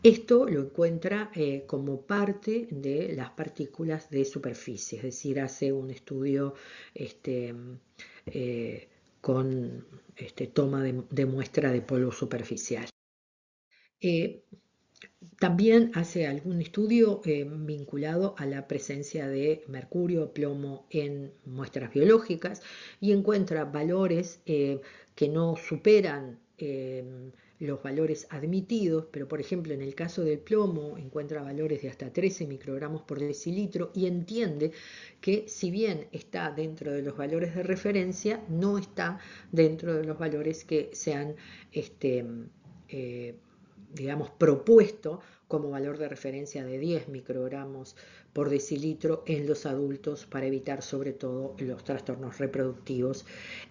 Esto lo encuentra como parte de las partículas de superficie, es decir, hace un estudio con toma de muestra de polvo superficial. También hace algún estudio vinculado a la presencia de mercurio, plomo en muestras biológicas y encuentra valores que no superan los valores admitidos, pero por ejemplo en el caso del plomo encuentra valores de hasta 13 microgramos por decilitro y entiende que si bien está dentro de los valores de referencia, no está dentro de los valores que se han digamos, propuesto como valor de referencia de 10 microgramos por decilitro en los adultos para evitar sobre todo los trastornos reproductivos,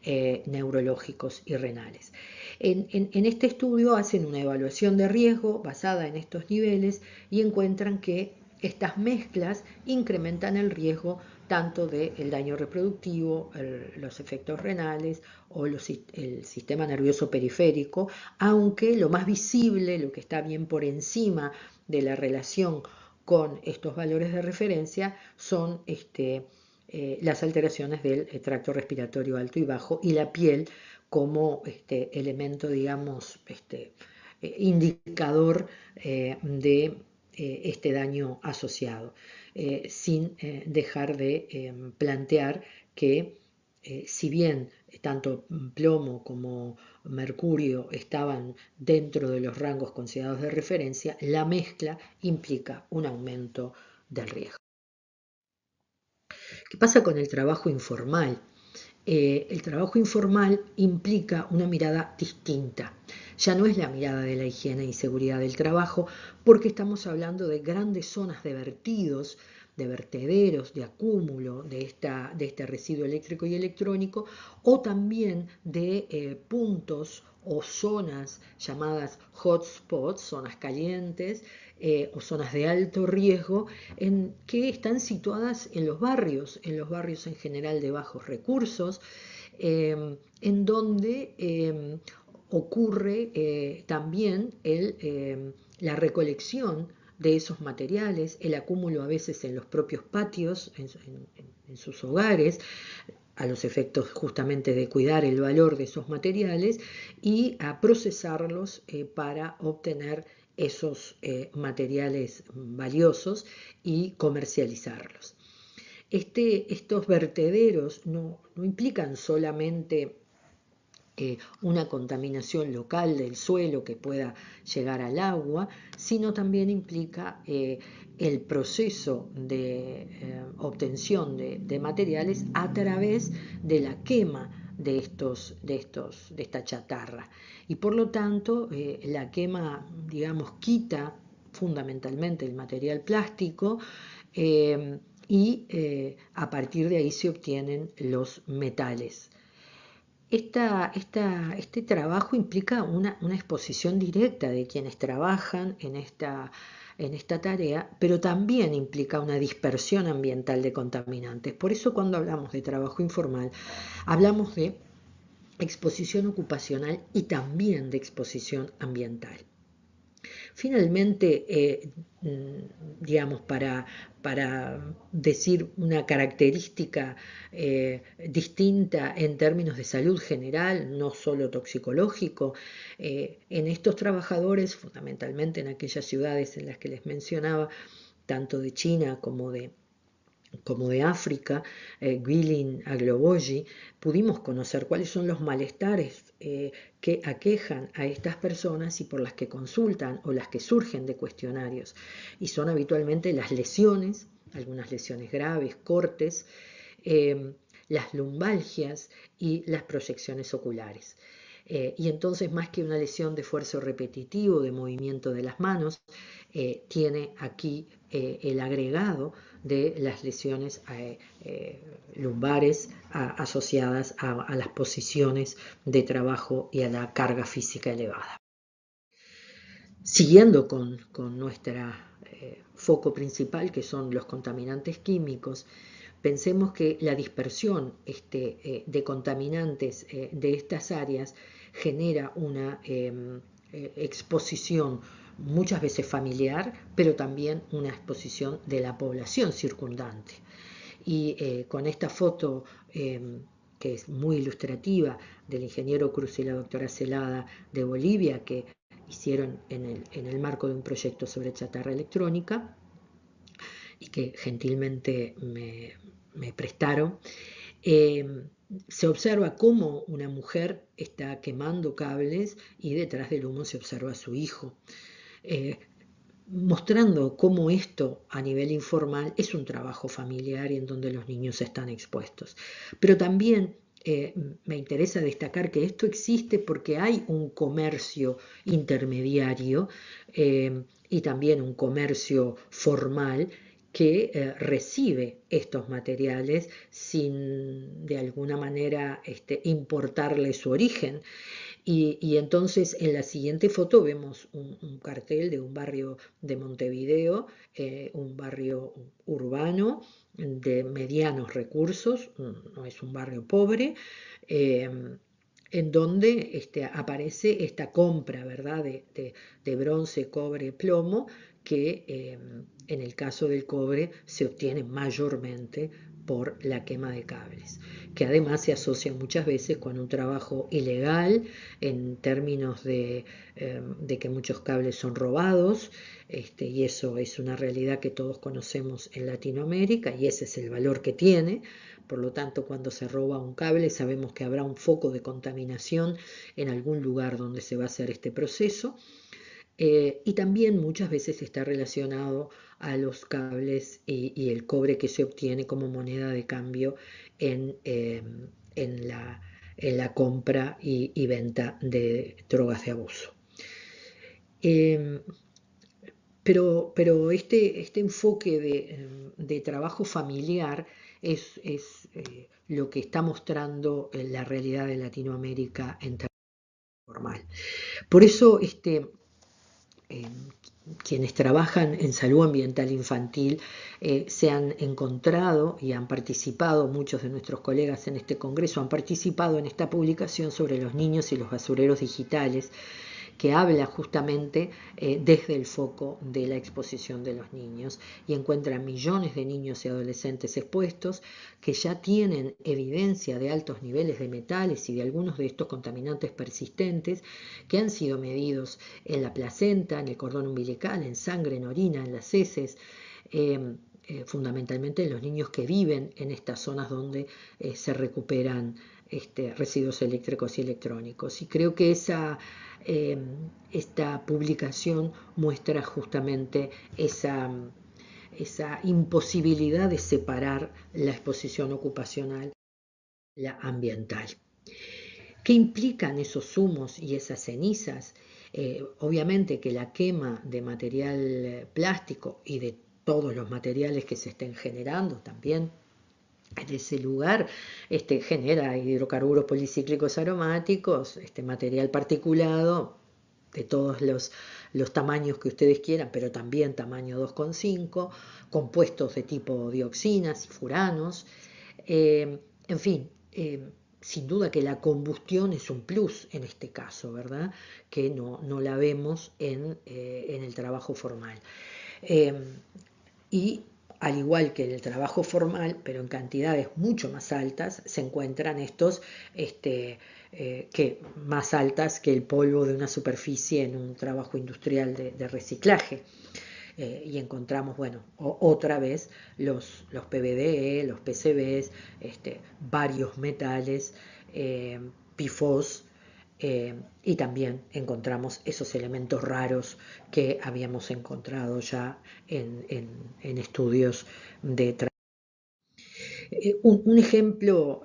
neurológicos y renales. En este estudio hacen una evaluación de riesgo basada en estos niveles y encuentran que estas mezclas incrementan el riesgo tanto del daño reproductivo, los efectos renales o el sistema nervioso periférico, aunque lo más visible, lo que está bien por encima de la relación con estos valores de referencia son las alteraciones del tracto respiratorio alto y bajo y la piel como elemento, digamos, indicador de este daño asociado, sin dejar de plantear que si bien tanto plomo como mercurio estaban dentro de los rangos considerados de referencia, la mezcla implica un aumento del riesgo. ¿Qué pasa con el trabajo informal? El trabajo informal implica una mirada distinta. Ya no es la mirada de la higiene y seguridad del trabajo, porque estamos hablando de grandes zonas de vertidos, de vertederos, de acúmulo de este residuo eléctrico y electrónico, o también de puntos o zonas llamadas hotspots, zonas calientes, o zonas de alto riesgo, que están situadas en los barrios en general de bajos recursos, en donde ocurre también la recolección de esos materiales, el acúmulo a veces en los propios patios, en sus hogares, a los efectos justamente de cuidar el valor de esos materiales y a procesarlos para obtener esos materiales valiosos y comercializarlos. Estos vertederos no implican solamente una contaminación local del suelo que pueda llegar al agua, sino también implica el proceso de obtención de materiales a través de la quema de esta chatarra. Y por lo tanto, la quema, digamos, quita fundamentalmente el material plástico y a partir de ahí se obtienen los metales. Este trabajo implica una exposición directa de quienes trabajan en esta tarea, pero también implica una dispersión ambiental de contaminantes. Por eso cuando hablamos de trabajo informal, hablamos de exposición ocupacional y también de exposición ambiental. Finalmente, digamos, para decir una característica distinta en términos de salud general, no solo toxicológico, en estos trabajadores, fundamentalmente en aquellas ciudades en las que les mencionaba, tanto de China como de como de África, Gwilym Agbogoyi, pudimos conocer cuáles son los malestares que aquejan a estas personas y por las que consultan o las que surgen de cuestionarios. Y son habitualmente las lesiones, algunas lesiones graves, cortes, las lumbalgias y las proyecciones oculares. Y entonces, más que una lesión de esfuerzo repetitivo, de movimiento de las manos, tiene aquí el agregado de las lesiones lumbares asociadas a las posiciones de trabajo y a la carga física elevada. Siguiendo con nuestro foco principal, que son los contaminantes químicos, pensemos que la dispersión de contaminantes de estas áreas genera una exposición muchas veces familiar, pero también una exposición de la población circundante. Y con esta foto, que es muy ilustrativa, del ingeniero Cruz y la doctora Celada de Bolivia, que hicieron en el marco de un proyecto sobre chatarra electrónica, y que gentilmente me prestaron, se observa cómo una mujer está quemando cables y detrás del humo se observa a su hijo, mostrando cómo esto a nivel informal es un trabajo familiar y en donde los niños están expuestos. Pero también me interesa destacar que esto existe porque hay un comercio intermediario y también un comercio formal que recibe estos materiales sin de alguna manera importarle su origen. Y entonces en la siguiente foto vemos un cartel de un barrio de Montevideo, un barrio urbano de medianos recursos, no es un barrio pobre, en donde aparece esta compra, ¿verdad?, de bronce, cobre, plomo, que en el caso del cobre se obtiene mayormente por la quema de cables, que además se asocia muchas veces con un trabajo ilegal en términos de que muchos cables son robados, y eso es una realidad que todos conocemos en Latinoamérica y ese es el valor que tiene. Por lo tanto, cuando se roba un cable sabemos que habrá un foco de contaminación en algún lugar donde se va a hacer este proceso. Y también muchas veces está relacionado a los cables y el cobre que se obtiene como moneda de cambio en la compra y venta de drogas de abuso. Pero este enfoque de trabajo familiar es lo que está mostrando la realidad de Latinoamérica en términos formal. Por eso quienes trabajan en salud ambiental infantil se han encontrado y han participado, muchos de nuestros colegas en este congreso han participado en esta publicación sobre los niños y los basureros digitales, que habla justamente desde el foco de la exposición de los niños y encuentra millones de niños y adolescentes expuestos que ya tienen evidencia de altos niveles de metales y de algunos de estos contaminantes persistentes que han sido medidos en la placenta, en el cordón umbilical, en sangre, en orina, en las heces, fundamentalmente en los niños que viven en estas zonas donde se recuperan residuos eléctricos y electrónicos. Y creo que esta publicación muestra justamente esa imposibilidad de separar la exposición ocupacional de la ambiental. ¿Qué implican esos humos y esas cenizas? Obviamente que la quema de material plástico y de todos los materiales que se estén generando también en ese lugar genera hidrocarburos policíclicos aromáticos, material particulado de todos los tamaños que ustedes quieran, pero también tamaño 2,5, compuestos de tipo dioxinas y furanos, en fin, sin duda que la combustión es un plus en este caso, ¿verdad?, que no la vemos en el trabajo formal. Y al igual que en el trabajo formal, pero en cantidades mucho más altas, se encuentran estos que más altas que el polvo de una superficie en un trabajo industrial de reciclaje. y encontramos, bueno, otra vez los PVDE, los PCBs, varios metales, PFOS, y también encontramos esos elementos raros que habíamos encontrado ya en estudios de un ejemplo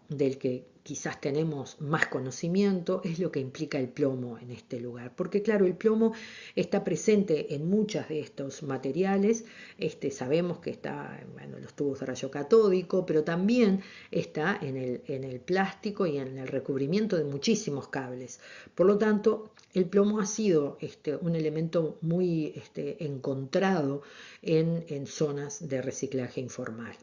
del que quizás tenemos más conocimiento es lo que implica el plomo en este lugar, porque claro, el plomo está presente en muchos de estos materiales, sabemos que está en los tubos de rayo catódico, pero también está en el plástico y en el recubrimiento de muchísimos cables. Por lo tanto, el plomo ha sido un elemento muy encontrado en zonas de reciclaje informal.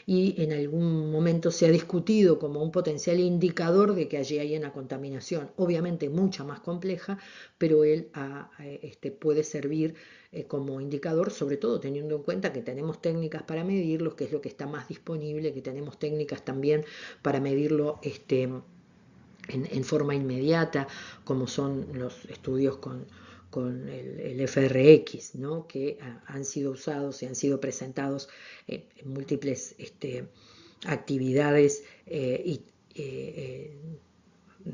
Y en algún momento se ha discutido como un potencial indicador de que allí hay una contaminación, obviamente mucha más compleja, pero él puede servir como indicador, sobre todo teniendo en cuenta que tenemos técnicas para medirlo, que es lo que está más disponible, que tenemos técnicas también para medirlo en forma inmediata, como son los estudios con el FRX, ¿no? Que han sido usados y han sido presentados en múltiples actividades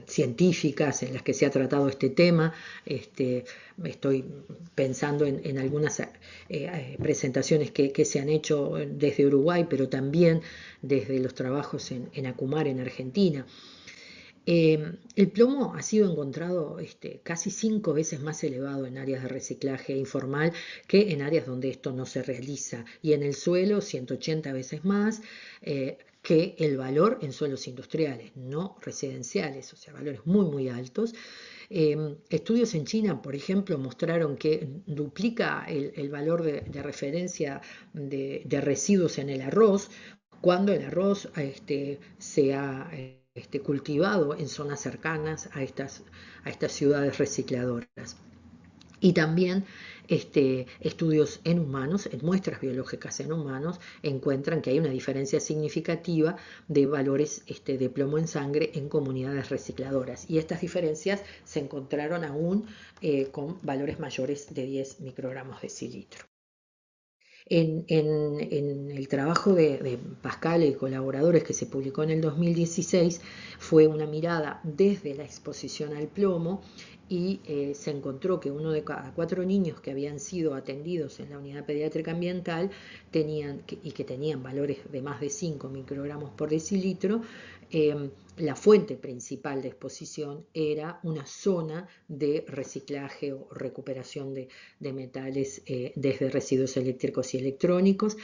científicas en las que se ha tratado este tema. Estoy pensando en algunas presentaciones que se han hecho desde Uruguay, pero también desde los trabajos en Acumar, en Argentina. El plomo ha sido encontrado casi 5 veces más elevado en áreas de reciclaje informal que en áreas donde esto no se realiza, y en el suelo 180 veces más que el valor en suelos industriales, no residenciales, o sea, valores muy muy altos. Estudios en China, por ejemplo, mostraron que duplica el valor de referencia de residuos en el arroz, cuando el arroz se ha cultivado en zonas cercanas a estas ciudades recicladoras. Y también estudios en humanos, en muestras biológicas en humanos, encuentran que hay una diferencia significativa de valores de plomo en sangre en comunidades recicladoras. Y estas diferencias se encontraron aún con valores mayores de 10 microgramos decilitro. En el trabajo de Pascal y colaboradores que se publicó en el 2016 fue una mirada desde la exposición al plomo y se encontró que 1 de cada 4 niños que habían sido atendidos en la unidad pediátrica ambiental que tenían valores de más de 5 microgramos por decilitro, la fuente principal de exposición era una zona de reciclaje o recuperación de metales desde residuos eléctricos y electrónicos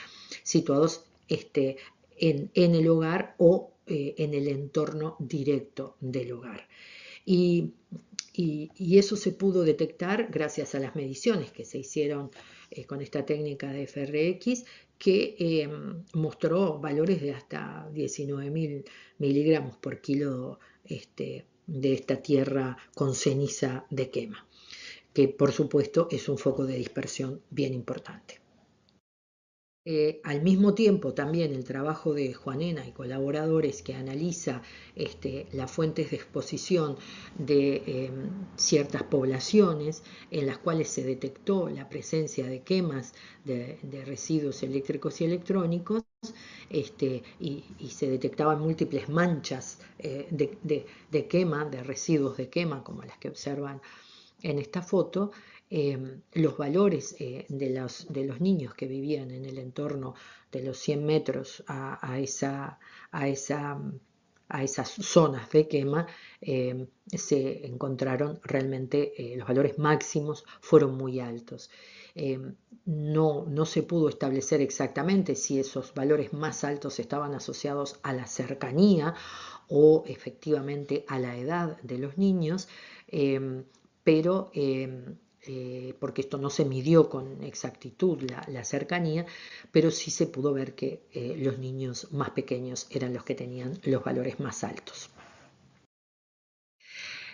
situados en el hogar o en el entorno directo del hogar. Y eso se pudo detectar gracias a las mediciones que se hicieron con esta técnica de FRX, que mostró valores de hasta 19.000 miligramos por kilo de esta tierra con ceniza de quema, que por supuesto es un foco de dispersión bien importante. Al mismo tiempo, también el trabajo de Juanena y colaboradores que analiza las fuentes de exposición de ciertas poblaciones en las cuales se detectó la presencia de quemas de residuos eléctricos y electrónicos, y se detectaban múltiples manchas de quema, de residuos de quema, como las que observan en esta foto. Los valores de los niños que vivían en el entorno de los 100 metros a esas zonas de quema, se encontraron realmente, los valores máximos fueron muy altos. No se pudo establecer exactamente si esos valores más altos estaban asociados a la cercanía o efectivamente a la edad de los niños, pero porque esto no se midió con exactitud la cercanía, pero sí se pudo ver que los niños más pequeños eran los que tenían los valores más altos.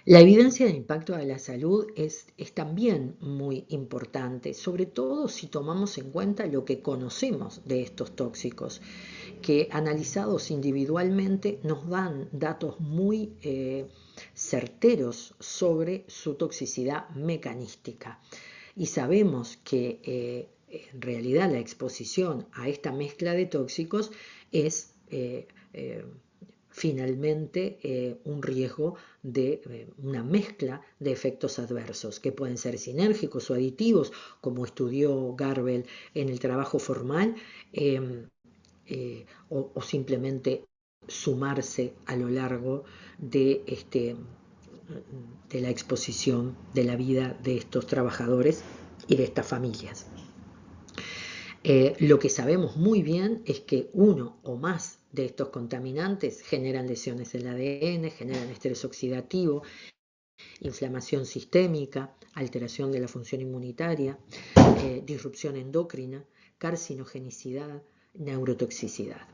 La evidencia del impacto de la salud es también muy importante, sobre todo si tomamos en cuenta lo que conocemos de estos tóxicos, que analizados individualmente nos dan datos muy certeros sobre su toxicidad mecanística. y sabemos que en realidad la exposición a esta mezcla de tóxicos es finalmente un riesgo de una mezcla de efectos adversos que pueden ser sinérgicos o aditivos, como estudió Garbel en el trabajo formal, o simplemente sumarse a lo largo de la exposición de la vida de estos trabajadores y de estas familias. Lo que sabemos muy bien es que uno o más de estos contaminantes generan lesiones en el ADN, generan estrés oxidativo, inflamación sistémica, alteración de la función inmunitaria, disrupción endocrina, carcinogenicidad, neurotoxicidad.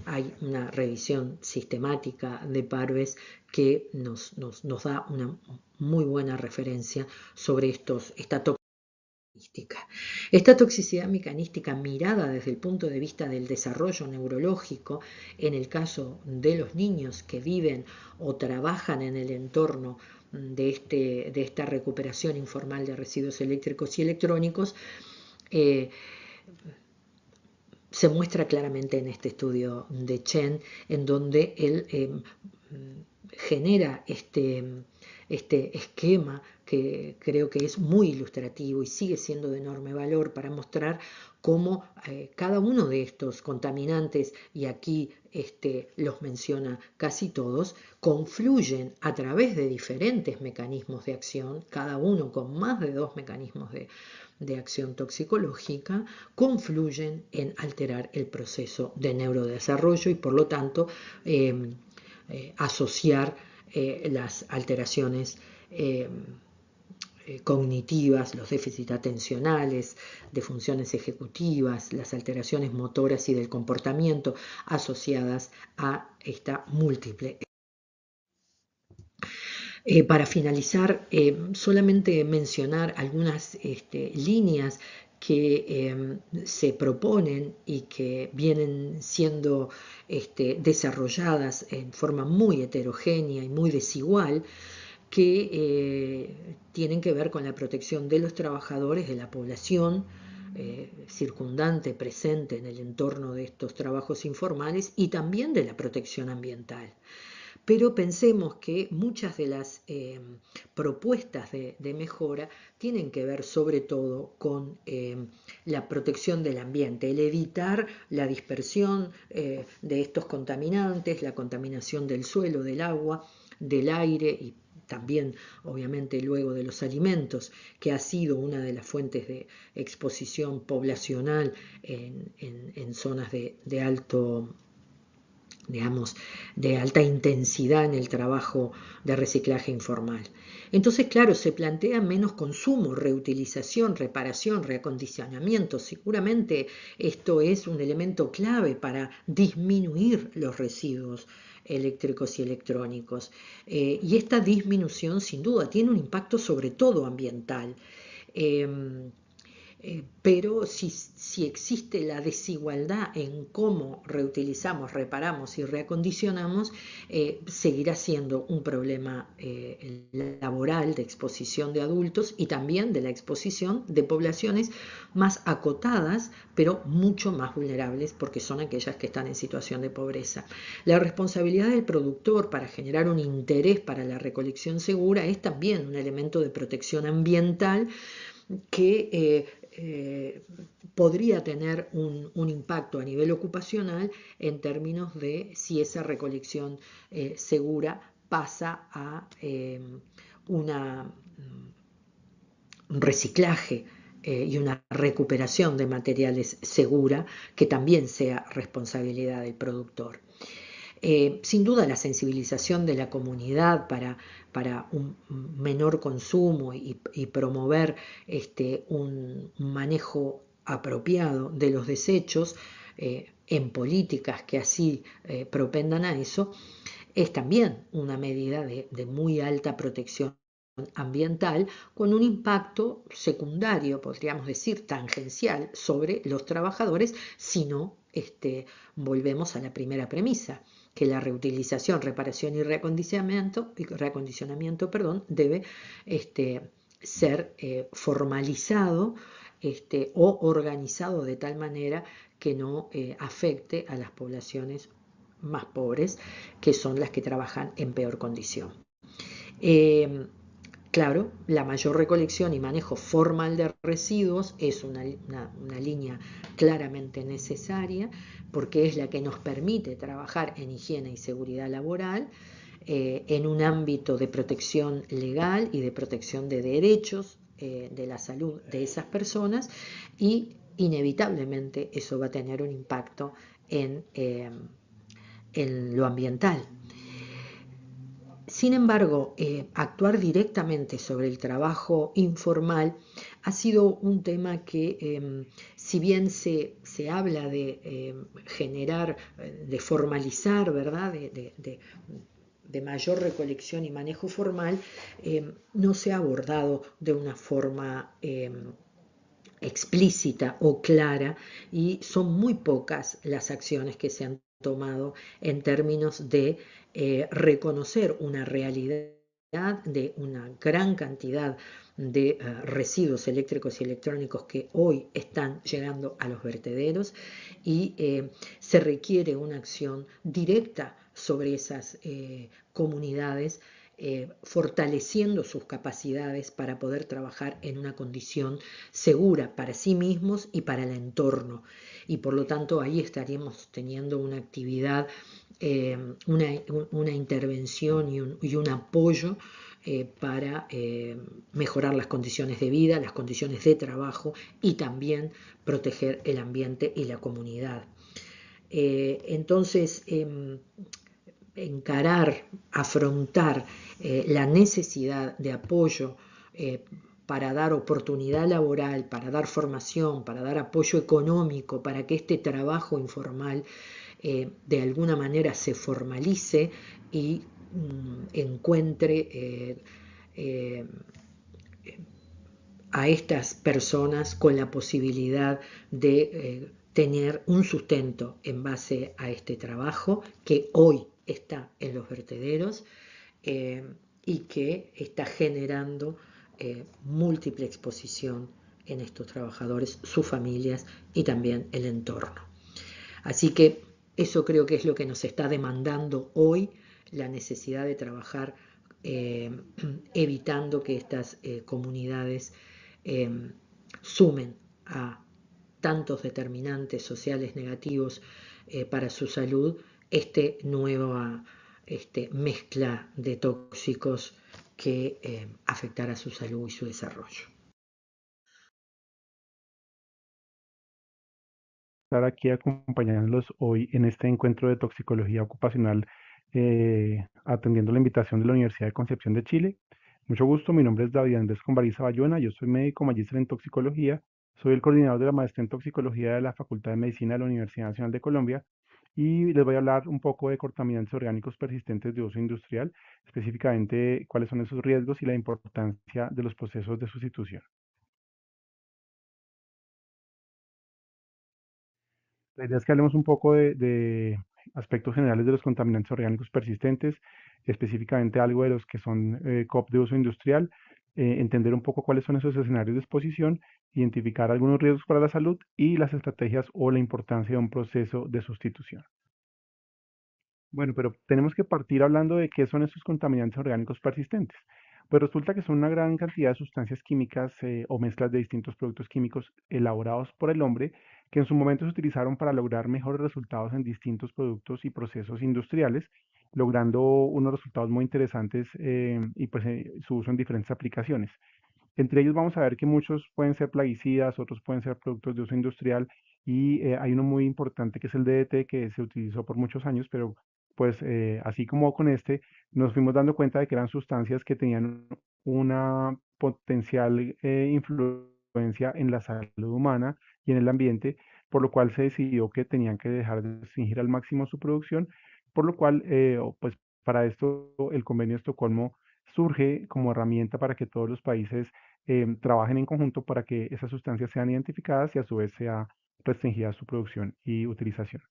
Hay una revisión sistemática de Parves que nos da una muy buena referencia sobre esta toxicidad. Esta toxicidad mecanística mirada desde el punto de vista del desarrollo neurológico, en el caso de los niños que viven o trabajan en el entorno de esta recuperación informal de residuos eléctricos y electrónicos, se muestra claramente en este estudio de Chen, en donde él genera este esquema que creo que es muy ilustrativo y sigue siendo de enorme valor para mostrar cómo cada uno de estos contaminantes, y aquí los menciona casi todos, confluyen a través de diferentes mecanismos de acción, cada uno con más de 2 mecanismos de acción toxicológica, confluyen en alterar el proceso de neurodesarrollo y por lo tanto asociar las alteraciones cognitivas, los déficits atencionales, de funciones ejecutivas, las alteraciones motoras y del comportamiento asociadas a esta múltiple. Para finalizar, solamente mencionar algunas líneas que se proponen y que vienen siendo desarrolladas en forma muy heterogénea y muy desigual, que tienen que ver con la protección de los trabajadores, de la población circundante, presente en el entorno de estos trabajos informales, y también de la protección ambiental. Pero pensemos que muchas de las propuestas de mejora tienen que ver sobre todo con la protección del ambiente, el evitar la dispersión de estos contaminantes, la contaminación del suelo, del agua, del aire y también obviamente luego de los alimentos, que ha sido una de las fuentes de exposición poblacional en zonas de alto, digamos, de alta intensidad en el trabajo de reciclaje informal. Entonces, claro, se plantea menos consumo, reutilización, reparación, reacondicionamiento. Seguramente esto es un elemento clave para disminuir los residuos eléctricos y electrónicos. Y esta disminución, sin duda, tiene un impacto sobre todo ambiental. Pero si existe la desigualdad en cómo reutilizamos, reparamos y reacondicionamos, seguirá siendo un problema laboral de exposición de adultos y también de la exposición de poblaciones más acotadas, pero mucho más vulnerables porque son aquellas que están en situación de pobreza. La responsabilidad del productor para generar un interés para la recolección segura es también un elemento de protección ambiental que podría tener un impacto a nivel ocupacional en términos de si esa recolección segura pasa a un reciclaje y una recuperación de materiales segura, que también sea responsabilidad del productor. Sin duda la sensibilización de la comunidad para un menor consumo y promover un manejo apropiado de los desechos en políticas que así propendan a eso, es también una medida de muy alta protección ambiental con un impacto secundario, podríamos decir tangencial, sobre los trabajadores si no volvemos a la primera premisa, que la reutilización, reparación y reacondicionamiento debe ser formalizado o organizado de tal manera que no afecte a las poblaciones más pobres, que son las que trabajan en peor condición. Claro, la mayor recolección y manejo formal de residuos es una línea claramente necesaria porque es la que nos permite trabajar en higiene y seguridad laboral en un ámbito de protección legal y de protección de derechos de la salud de esas personas y inevitablemente eso va a tener un impacto en lo ambiental. Sin embargo, actuar directamente sobre el trabajo informal ha sido un tema que, si bien se habla de generar, de formalizar, ¿verdad? De mayor recolección y manejo formal, no se ha abordado de una forma explícita o clara y son muy pocas las acciones que se han tomado en términos de reconocer una realidad de una gran cantidad de residuos eléctricos y electrónicos que hoy están llegando a los vertederos y se requiere una acción directa sobre esas comunidades fortaleciendo sus capacidades para poder trabajar en una condición segura para sí mismos y para el entorno. Y por lo tanto ahí estaríamos teniendo una actividad, una intervención y un apoyo para mejorar las condiciones de vida, las condiciones de trabajo y también proteger el ambiente y la comunidad. Entonces, encarar, afrontar la necesidad de apoyo para dar oportunidad laboral, para dar formación, para dar apoyo económico, para que este trabajo informal de alguna manera se formalice y encuentre a estas personas con la posibilidad de tener un sustento en base a este trabajo que hoy está en los vertederos y que está generando múltiple exposición en estos trabajadores, sus familias y también el entorno. Así que eso creo que es lo que nos está demandando hoy, la necesidad de trabajar evitando que estas comunidades sumen a tantos determinantes sociales negativos para su salud nueva mezcla de tóxicos que afectará su salud y su desarrollo. Estar aquí acompañándolos hoy en este encuentro de toxicología ocupacional, atendiendo la invitación de la Universidad de Concepción de Chile. Mucho gusto, mi nombre es David Andrés Conbariza Bayona, yo soy médico magíster en toxicología, soy el coordinador de la maestría en toxicología de la Facultad de Medicina de la Universidad Nacional de Colombia y les voy a hablar un poco de contaminantes orgánicos persistentes de uso industrial, específicamente cuáles son esos riesgos y la importancia de los procesos de sustitución. La idea es que hablemos un poco de aspectos generales de los contaminantes orgánicos persistentes, específicamente algo de los que son COP de uso industrial, entender un poco cuáles son esos escenarios de exposición, identificar algunos riesgos para la salud y las estrategias o la importancia de un proceso de sustitución. Bueno, pero tenemos que partir hablando de qué son estos contaminantes orgánicos persistentes. Pues resulta que son una gran cantidad de sustancias químicas o mezclas de distintos productos químicos elaborados por el hombre que en su momento se utilizaron para lograr mejores resultados en distintos productos y procesos industriales, logrando unos resultados muy interesantes y pues su uso en diferentes aplicaciones. Entre ellos vamos a ver que muchos pueden ser plaguicidas, otros pueden ser productos de uso industrial y hay uno muy importante que es el DDT que se utilizó por muchos años, pero pues así como con este, nos fuimos dando cuenta de que eran sustancias que tenían una potencial influencia en la salud humana y en el ambiente, por lo cual se decidió que tenían que dejar de restringir al máximo su producción, por lo cual, pues para esto el convenio de Estocolmo surge como herramienta para que todos los países trabajen en conjunto para que esas sustancias sean identificadas y a su vez sea restringida su producción y utilización.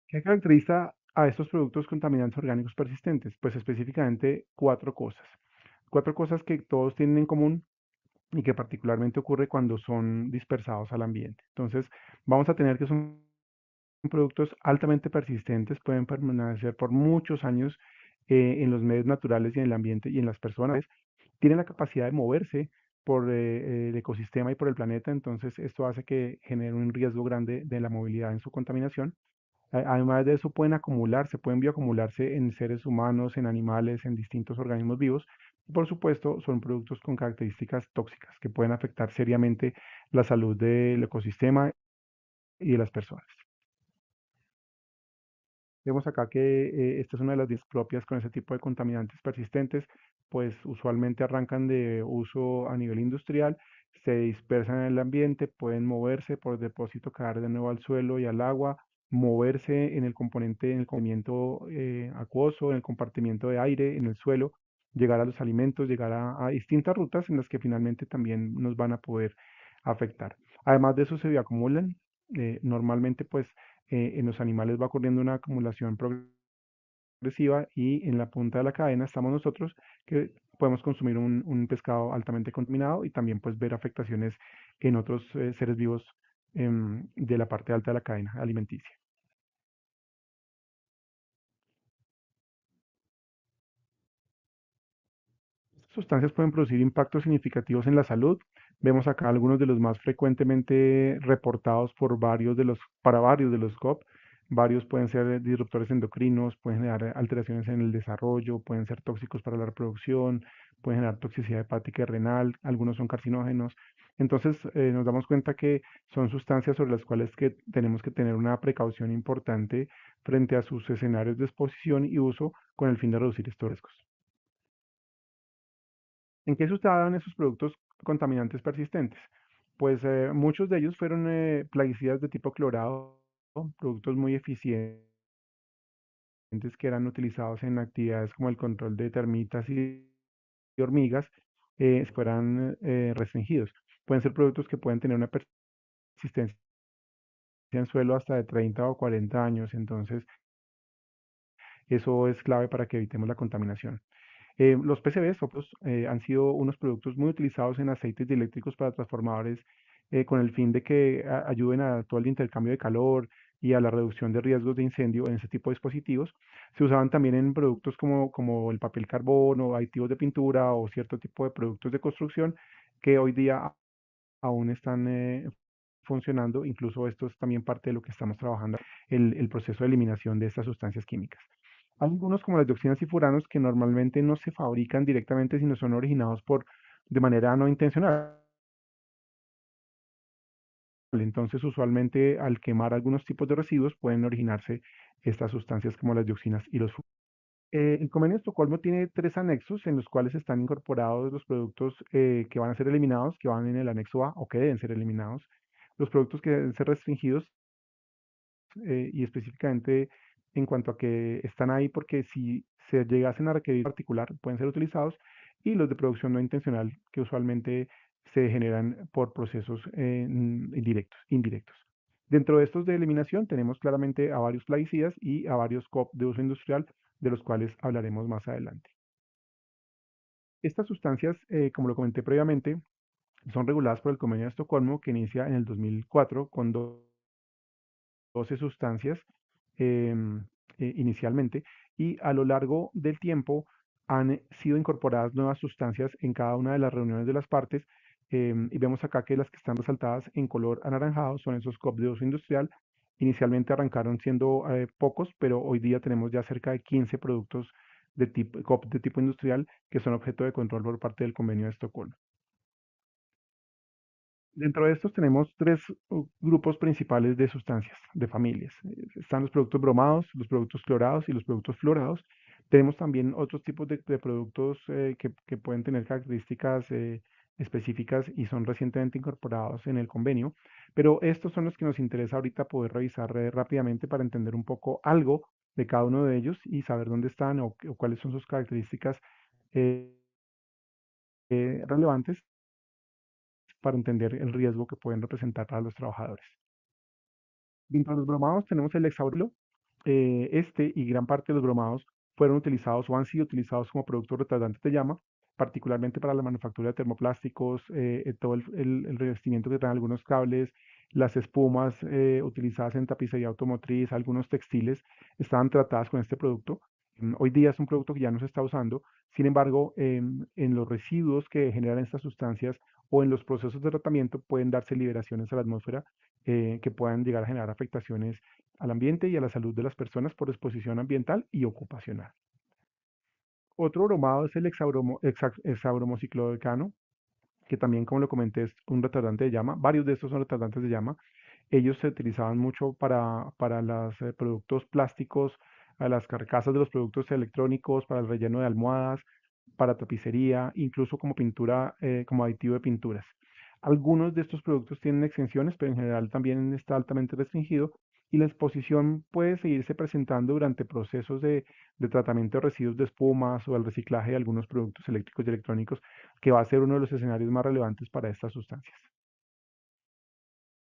¿Qué caracteriza a estos productos contaminantes orgánicos persistentes? Pues específicamente cuatro cosas. Cuatro cosas que todos tienen en común y que particularmente ocurre cuando son dispersados al ambiente. Entonces, vamos a tener que son productos altamente persistentes, pueden permanecer por muchos años en los medios naturales y en el ambiente y en las personas. Tienen la capacidad de moverse por el ecosistema y por el planeta, entonces esto hace que genere un riesgo grande de la movilidad en su contaminación. Además de eso, pueden acumularse, pueden bioacumularse en seres humanos, en animales, en distintos organismos vivos. Y por supuesto, son productos con características tóxicas que pueden afectar seriamente la salud del ecosistema y de las personas. Vemos acá que esta es una de las 10 propias con ese tipo de contaminantes persistentes, pues usualmente arrancan de uso a nivel industrial, se dispersan en el ambiente, pueden moverse por depósito, caer de nuevo al suelo y al agua, moverse en el componente, en el compartimiento acuoso, en el compartimiento de aire, en el suelo, llegar a los alimentos, llegar a distintas rutas en las que finalmente también nos van a poder afectar. Además de eso se bioacumulan, normalmente pues en los animales va ocurriendo una acumulación progresiva y en la punta de la cadena estamos nosotros que podemos consumir un pescado altamente contaminado y también pues ver afectaciones en otros seres vivos de la parte alta de la cadena alimenticia. Estas sustancias pueden producir impactos significativos en la salud. Vemos acá algunos de los más frecuentemente reportados para varios de los COP. Varios pueden ser disruptores endocrinos, pueden generar alteraciones en el desarrollo, pueden ser tóxicos para la reproducción, pueden generar toxicidad hepática y renal, algunos son carcinógenos. Entonces, nos damos cuenta que son sustancias sobre las cuales que tenemos que tener una precaución importante frente a sus escenarios de exposición y uso con el fin de reducir estos riesgos. ¿En qué se usaban esos productos contaminantes persistentes? Pues muchos de ellos fueron plaguicidas de tipo clorado, productos muy eficientes que eran utilizados en actividades como el control de termitas y hormigas, fueran restringidos. Pueden ser productos que pueden tener una persistencia en suelo hasta de 30 o 40 años, entonces eso es clave para que evitemos la contaminación. Los PCBs han sido unos productos muy utilizados en aceites dieléctricos para transformadores con el fin de que ayuden a todo el intercambio de calor y a la reducción de riesgos de incendio en ese tipo de dispositivos. Se usaban también en productos como el papel carbón o aditivos de pintura o cierto tipo de productos de construcción que hoy día aún están funcionando. Incluso esto es también parte de lo que estamos trabajando, el proceso de eliminación de estas sustancias químicas. Hay algunos como las dioxinas y furanos que normalmente no se fabrican directamente, sino son originados de manera no intencional. Entonces, usualmente al quemar algunos tipos de residuos pueden originarse estas sustancias como las dioxinas y los furanos. El Convenio de Estocolmo tiene 3 anexos en los cuales están incorporados los productos que van a ser eliminados, que van en el anexo A o que deben ser eliminados, los productos que deben ser restringidos y específicamente en cuanto a que están ahí porque si se llegasen a requerir en particular pueden ser utilizados y los de producción no intencional que usualmente se generan por procesos indirectos. Dentro de estos de eliminación tenemos claramente a varios plaguicidas y a varios COP de uso industrial de los cuales hablaremos más adelante. Estas sustancias, como lo comenté previamente, son reguladas por el Convenio de Estocolmo que inicia en el 2004 con 12 sustancias inicialmente y a lo largo del tiempo han sido incorporadas nuevas sustancias en cada una de las reuniones de las partes y vemos acá que las que están resaltadas en color anaranjado son esos COP de uso industrial. Inicialmente arrancaron siendo pocos, pero hoy día tenemos ya cerca de 15 productos de tipo, COP de tipo industrial que son objeto de control por parte del Convenio de Estocolmo. Dentro de estos tenemos tres grupos principales de sustancias, de familias. Están los productos bromados, los productos clorados y los productos fluorados. Tenemos también otros tipos de productos que pueden tener características específicas y son recientemente incorporados en el convenio, pero estos son los que nos interesa ahorita poder revisar rápidamente para entender un poco algo de cada uno de ellos y saber dónde están o cuáles son sus características eh, relevantes para entender el riesgo que pueden representar para los trabajadores. Dentro de los bromados tenemos el hexabrilo. Este y gran parte de los bromados fueron utilizados o han sido utilizados como productos retardantes de llama particularmente para la manufactura de termoplásticos, todo el revestimiento que traen algunos cables, las espumas utilizadas en tapicería automotriz, algunos textiles, estaban tratadas con este producto. Hoy día es un producto que ya no se está usando. Sin embargo, en los residuos que generan estas sustancias o en los procesos de tratamiento pueden darse liberaciones a la atmósfera que puedan llegar a generar afectaciones al ambiente y a la salud de las personas por exposición ambiental y ocupacional. Otro bromado es el hexabromociclodecano, que también, como lo comenté, es un retardante de llama. Varios de estos son retardantes de llama. Ellos se utilizaban mucho para los productos plásticos, a las carcasas de los productos electrónicos, para el relleno de almohadas, para tapicería, incluso como pintura, como aditivo de pinturas. Algunos de estos productos tienen exenciones, pero en general también está altamente restringido y la exposición puede seguirse presentando durante procesos de tratamiento de residuos de espumas o el reciclaje de algunos productos eléctricos y electrónicos, que va a ser uno de los escenarios más relevantes para estas sustancias.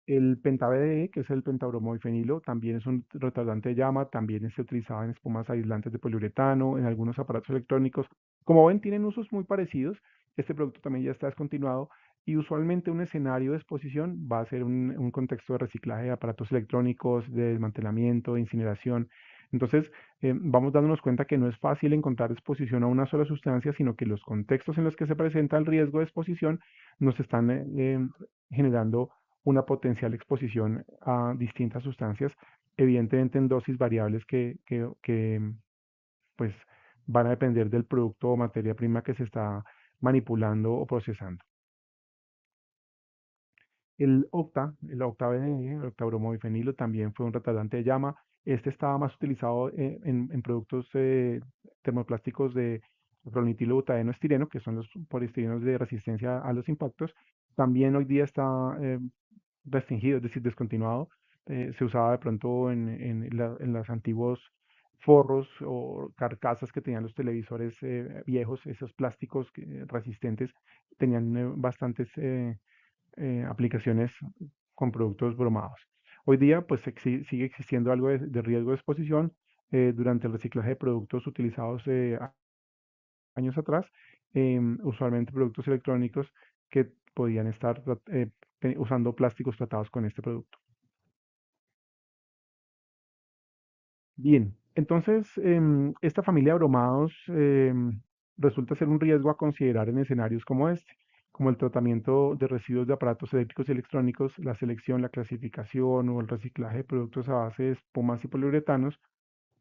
El penta-BDE, que es el pentabromodifenilo, también es un retardante de llama, también se utilizaba en espumas aislantes de poliuretano, en algunos aparatos electrónicos. Como ven, tienen usos muy parecidos. Este producto también ya está descontinuado y usualmente un escenario de exposición va a ser un contexto de reciclaje de aparatos electrónicos, de desmantelamiento, de incineración. Entonces, vamos dándonos cuenta que no es fácil encontrar exposición a una sola sustancia, sino que los contextos en los que se presenta el riesgo de exposición nos están generando una potencial exposición a distintas sustancias, evidentemente en dosis variables que pues van a depender del producto o materia prima que se está manipulando o procesando. El octa-BDE, el octabromodifenilo, también fue un retardante de llama. Este estaba más utilizado en productos termoplásticos de acrylonitilo butadieno estireno, que son los poliestirenos de resistencia a los impactos. También hoy día está restringido, es decir, descontinuado. Se usaba de pronto en los antiguos forros o carcasas que tenían los televisores viejos, esos plásticos resistentes, tenían bastantes aplicaciones con productos bromados. Hoy día, pues sigue existiendo algo de riesgo de exposición durante el reciclaje de productos utilizados años atrás, usualmente productos electrónicos que podían estar usando plásticos tratados con este producto. Bien, entonces esta familia de bromados resulta ser un riesgo a considerar en escenarios como este, como el tratamiento de residuos de aparatos eléctricos y electrónicos, la selección, la clasificación o el reciclaje de productos a base de espumas y poliuretanos,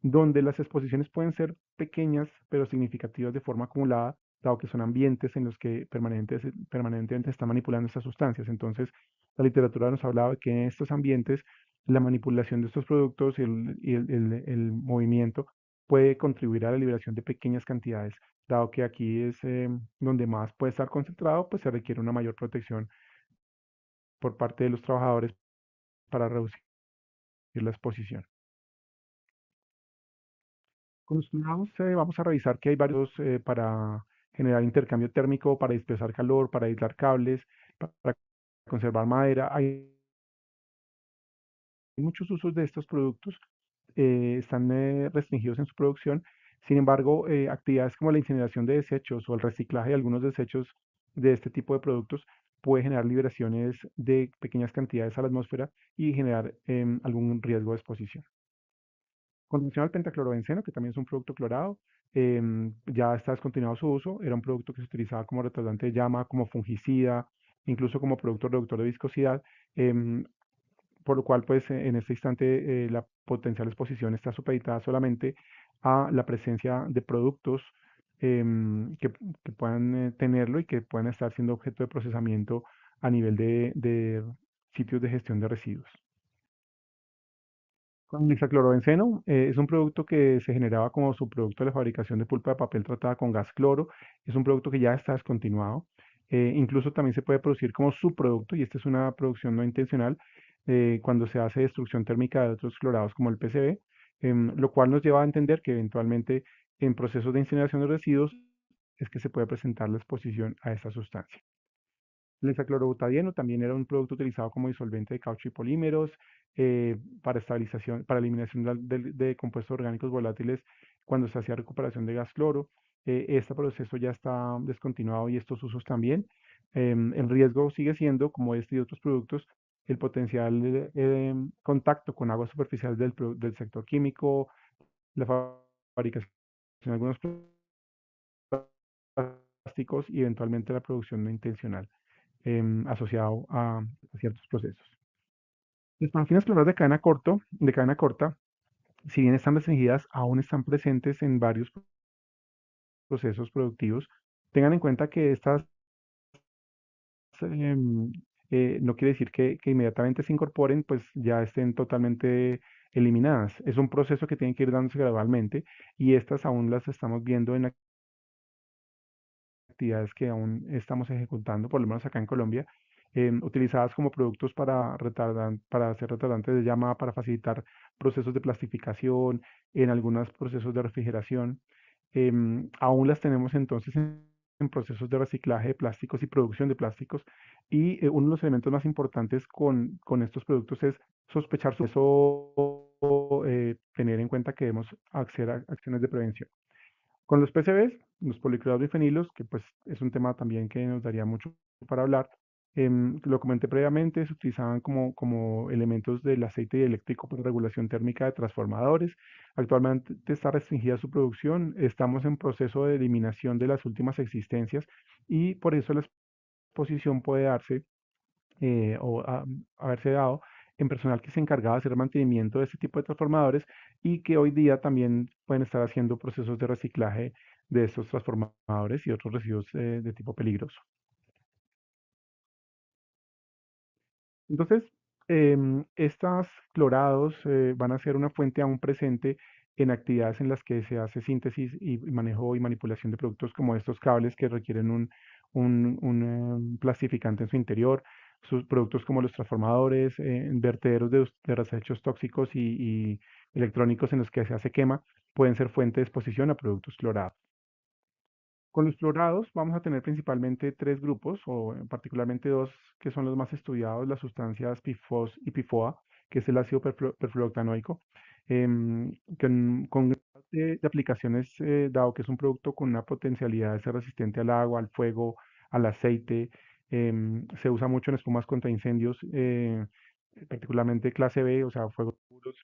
donde las exposiciones pueden ser pequeñas pero significativas de forma acumulada, dado que son ambientes en los que permanentemente se están manipulando estas sustancias. Entonces, la literatura nos ha hablado de que en estos ambientes la manipulación de estos productos y el movimiento puede contribuir a la liberación de pequeñas cantidades. Dado que aquí es donde más puede estar concentrado, pues se requiere una mayor protección por parte de los trabajadores para reducir la exposición. Con los cuidados vamos a revisar que hay varios para generar intercambio térmico, para dispersar calor, para aislar cables, para conservar madera. Hay muchos usos de estos productos, están restringidos en su producción. Sin embargo, actividades como la incineración de desechos o el reciclaje de algunos desechos de este tipo de productos puede generar liberaciones de pequeñas cantidades a la atmósfera y generar algún riesgo de exposición. Con relación al pentaclorobenceno, que también es un producto clorado, ya está descontinuado su uso. Era un producto que se utilizaba como retardante de llama, como fungicida, incluso como producto reductor de viscosidad, em, por lo cual, pues, en este instante, la potencial exposición está supeditada solamente a la presencia de productos que puedan tenerlo y que puedan estar siendo objeto de procesamiento a nivel de sitios de gestión de residuos. Con el hexaclorobenceno es un producto que se generaba como subproducto de la fabricación de pulpa de papel tratada con gas cloro. Es un producto que ya está descontinuado. Incluso también se puede producir como subproducto, y esta es una producción no intencional, cuando se hace destrucción térmica de otros clorados como el PCB, lo cual nos lleva a entender que eventualmente en procesos de incineración de residuos es que se puede presentar la exposición a esta sustancia. El hexaclorobutadieno también era un producto utilizado como disolvente de caucho y polímeros, para estabilización, para eliminación de compuestos orgánicos volátiles cuando se hacía recuperación de gas cloro. este proceso ya está descontinuado y estos usos también. El riesgo sigue siendo, como este y otros productos, el potencial contacto con agua superficial del sector químico, la fabricación de algunos plásticos y eventualmente la producción no intencional asociado a ciertos procesos. Las parafinas cloradas de cadena corta, si bien están restringidas, aún están presentes en varios procesos productivos. Tengan en cuenta que estas em, no quiere decir que inmediatamente se incorporen, pues ya estén totalmente eliminadas. Es un proceso que tiene que ir dándose gradualmente y estas aún las estamos viendo en actividades que aún estamos ejecutando, por lo menos acá en Colombia, utilizadas como productos para hacer retardantes de llama, para facilitar procesos de plastificación, en algunos procesos de refrigeración. Aún las tenemos entonces en procesos de reciclaje de plásticos y producción de plásticos. Y uno de los elementos más importantes con estos productos es sospechar su eso, tener en cuenta que debemos hacer acciones de prevención. Con los PCBs, los policlorados bifenilos, que pues es un tema también que nos daría mucho para hablar, lo comenté previamente, se utilizaban como elementos del aceite eléctrico para regulación térmica de transformadores. Actualmente está restringida su producción, estamos en proceso de eliminación de las últimas existencias y por eso la exposición puede darse haberse dado en personal que se encargaba de hacer mantenimiento de este tipo de transformadores y que hoy día también pueden estar haciendo procesos de reciclaje de estos transformadores y otros residuos de tipo peligroso. Entonces, estos clorados van a ser una fuente aún presente en actividades en las que se hace síntesis y manejo y manipulación de productos como estos cables que requieren un plastificante en su interior, sus productos como los transformadores, vertederos de desechos tóxicos y electrónicos en los que se hace quema, pueden ser fuente de exposición a productos clorados. Con los clorados vamos a tener principalmente tres grupos, o particularmente dos que son los más estudiados, las sustancias PFOS y PFOA, que es el ácido perfluorooctanoico, con de aplicaciones, dado que es un producto con una potencialidad de ser resistente al agua, al fuego, al aceite, se usa mucho en espumas contra incendios, particularmente clase B, o sea, fuegos seguros,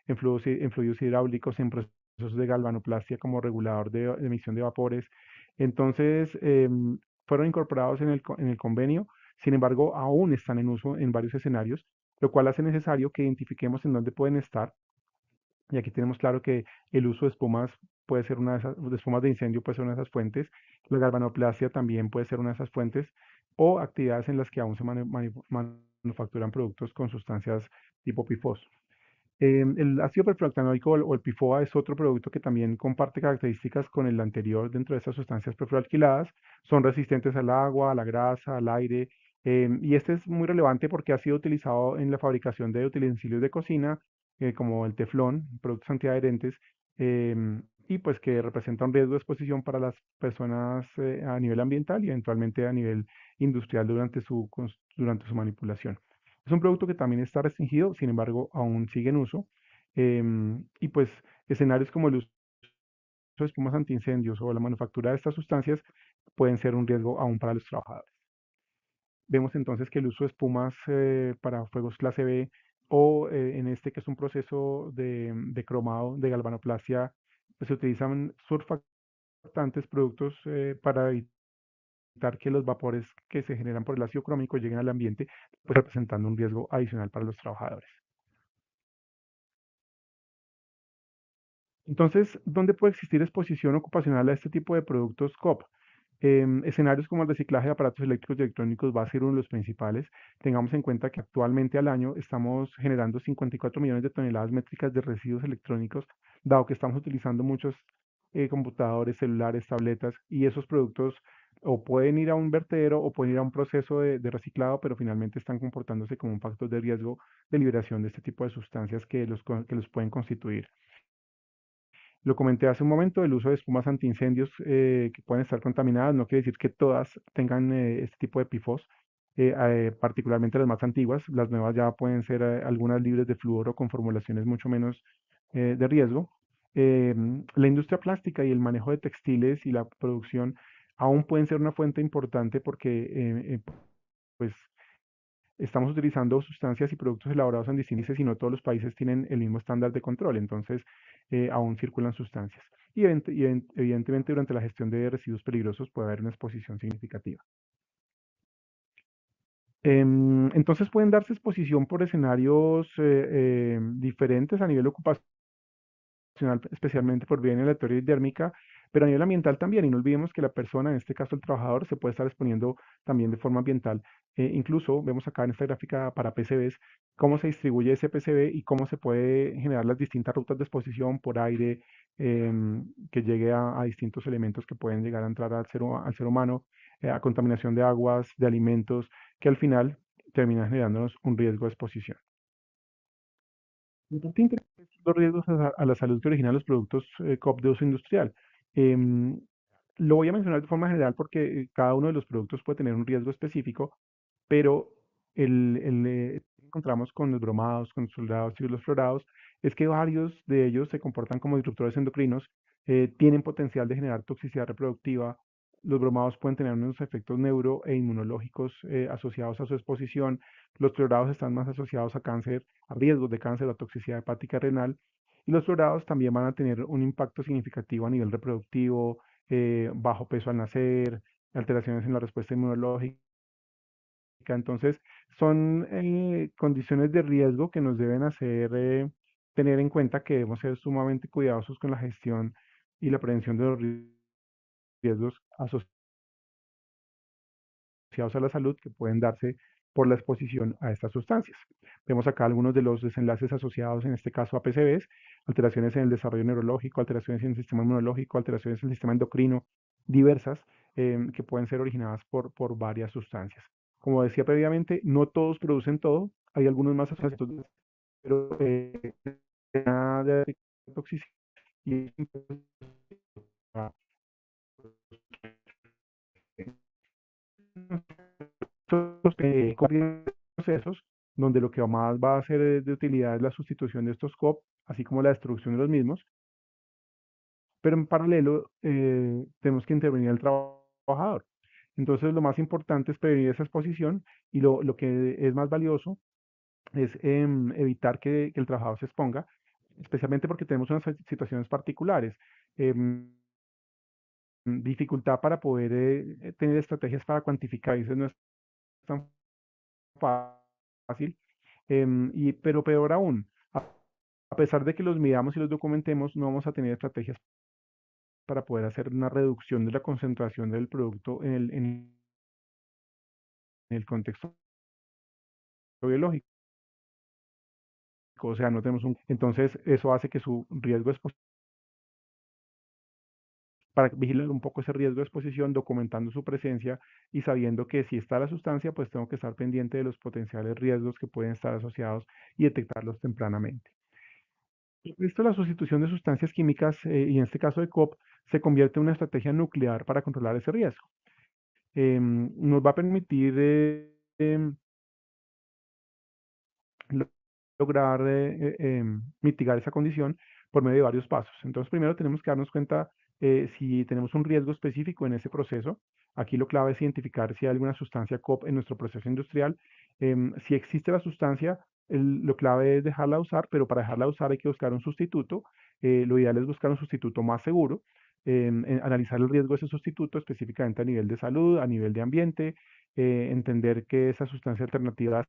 en fluidos hidráulicos, en procesos de galvanoplastia como regulador de emisión de vapores. Entonces, fueron incorporados en el convenio, sin embargo, aún están en uso en varios escenarios, lo cual hace necesario que identifiquemos en dónde pueden estar. Y aquí tenemos claro que el uso de espumas puede ser una de esas, de espumas de incendio puede ser una de esas fuentes, la galvanoplastia también puede ser una de esas fuentes, o actividades en las que aún se manufacturan productos con sustancias tipo PFOS. El ácido perfluorooctanoico o el PFOA es otro producto que también comparte características con el anterior dentro de estas sustancias perfluoroalquiladas. Son resistentes al agua, a la grasa, al aire. Y este es muy relevante porque ha sido utilizado en la fabricación de utensilios de cocina, como el teflón, productos antiadherentes, y pues que representa un riesgo de exposición para las personas a nivel ambiental y eventualmente a nivel industrial durante su manipulación. Es un producto que también está restringido, sin embargo, aún sigue en uso. Y pues escenarios como el uso de espumas antiincendios o la manufactura de estas sustancias pueden ser un riesgo aún para los trabajadores. Vemos entonces que el uso de espumas para fuegos clase B o en este que es un proceso de cromado, de galvanoplastia, pues se utilizan surfactantes, productos para evitar que los vapores que se generan por el ácido crómico lleguen al ambiente, pues representando un riesgo adicional para los trabajadores. Entonces, ¿dónde puede existir exposición ocupacional a este tipo de productos COP? Escenarios como el reciclaje de aparatos eléctricos y electrónicos va a ser uno de los principales. Tengamos en cuenta que actualmente al año estamos generando 54 millones de toneladas métricas de residuos electrónicos, dado que estamos utilizando muchos computadores, celulares, tabletas, y esos productos o pueden ir a un vertedero o pueden ir a un proceso de reciclado, pero finalmente están comportándose como un factor de riesgo de liberación de este tipo de sustancias que los pueden constituir. Lo comenté hace un momento, el uso de espumas antiincendios que pueden estar contaminadas, no quiere decir que todas tengan este tipo de PFOS, particularmente las más antiguas. Las nuevas ya pueden ser algunas libres de flúor o con formulaciones mucho menos de riesgo. La industria plástica y el manejo de textiles y la producción aún pueden ser una fuente importante porque pues estamos utilizando sustancias y productos elaborados en distintos países y no todos los países tienen el mismo estándar de control, entonces aún circulan sustancias. Y evidentemente durante la gestión de residuos peligrosos puede haber una exposición significativa. Entonces pueden darse exposición por escenarios diferentes a nivel ocupacional, especialmente por vía inhalatoria y térmica, pero a nivel ambiental también. Y no olvidemos que la persona, en este caso el trabajador, se puede estar exponiendo también de forma ambiental. Incluso vemos acá en esta gráfica para PCBs cómo se distribuye ese PCB y cómo se puede generar las distintas rutas de exposición por aire que llegue a distintos elementos que pueden llegar a entrar al ser humano, a contaminación de aguas, de alimentos, que al final terminan generándonos un riesgo de exposición. Bastante interesantes los riesgos a la salud que originan los productos COP de uso industrial. Em, lo voy a mencionar de forma general porque cada uno de los productos puede tener un riesgo específico, pero encontramos con los bromados, con los soldados y los florados, es que varios de ellos se comportan como disruptores endocrinos, tienen potencial de generar toxicidad reproductiva. Los bromados pueden tener unos efectos neuro e inmunológicos asociados a su exposición. Los florados están más asociados a cáncer, a riesgos de cáncer o toxicidad hepática renal. Y los florados también van a tener un impacto significativo a nivel reproductivo, bajo peso al nacer, alteraciones en la respuesta inmunológica. Entonces, son condiciones de riesgo que nos deben hacer tener en cuenta que debemos ser sumamente cuidadosos con la gestión y la prevención de los riesgos asociados a la salud que pueden darse por la exposición a estas sustancias. Vemos acá algunos de los desenlaces asociados, en este caso a PCBs, alteraciones en el desarrollo neurológico, alteraciones en el sistema inmunológico, alteraciones en el sistema endocrino, diversas, que pueden ser originadas por varias sustancias. Como decía previamente, no todos producen todo, hay algunos más asociados, pero de toxicidad y procesos donde lo que más va a ser de utilidad es la sustitución de estos COP, así como la destrucción de los mismos, pero en paralelo tenemos que intervenir el trabajador. Entonces lo más importante es prevenir esa exposición y lo que es más valioso es evitar que el trabajador se exponga, especialmente porque tenemos unas situaciones particulares. Dificultad para poder tener estrategias para cuantificar, eso no es tan fácil. Pero peor aún, a pesar de que los midamos y los documentemos, no vamos a tener estrategias para poder hacer una reducción de la concentración del producto en el contexto biológico. O sea, no tenemos un... Entonces, eso hace que su riesgo de exposición, para vigilar un poco ese riesgo de exposición, documentando su presencia y sabiendo que si está la sustancia, pues tengo que estar pendiente de los potenciales riesgos que pueden estar asociados y detectarlos tempranamente. Esto, la sustitución de sustancias químicas, y en este caso de COP, se convierte en una estrategia nuclear para controlar ese riesgo. Nos va a permitir lo- lograr mitigar esa condición por medio de varios pasos. Entonces, primero tenemos que darnos cuenta si tenemos un riesgo específico en ese proceso. Aquí lo clave es identificar si hay alguna sustancia COP en nuestro proceso industrial. Si existe la sustancia, lo clave es dejarla usar, pero para dejarla usar hay que buscar un sustituto. Lo ideal es buscar un sustituto más seguro. Analizar el riesgo de ese sustituto específicamente a nivel de salud, a nivel de ambiente, entender que esa sustancia alternativa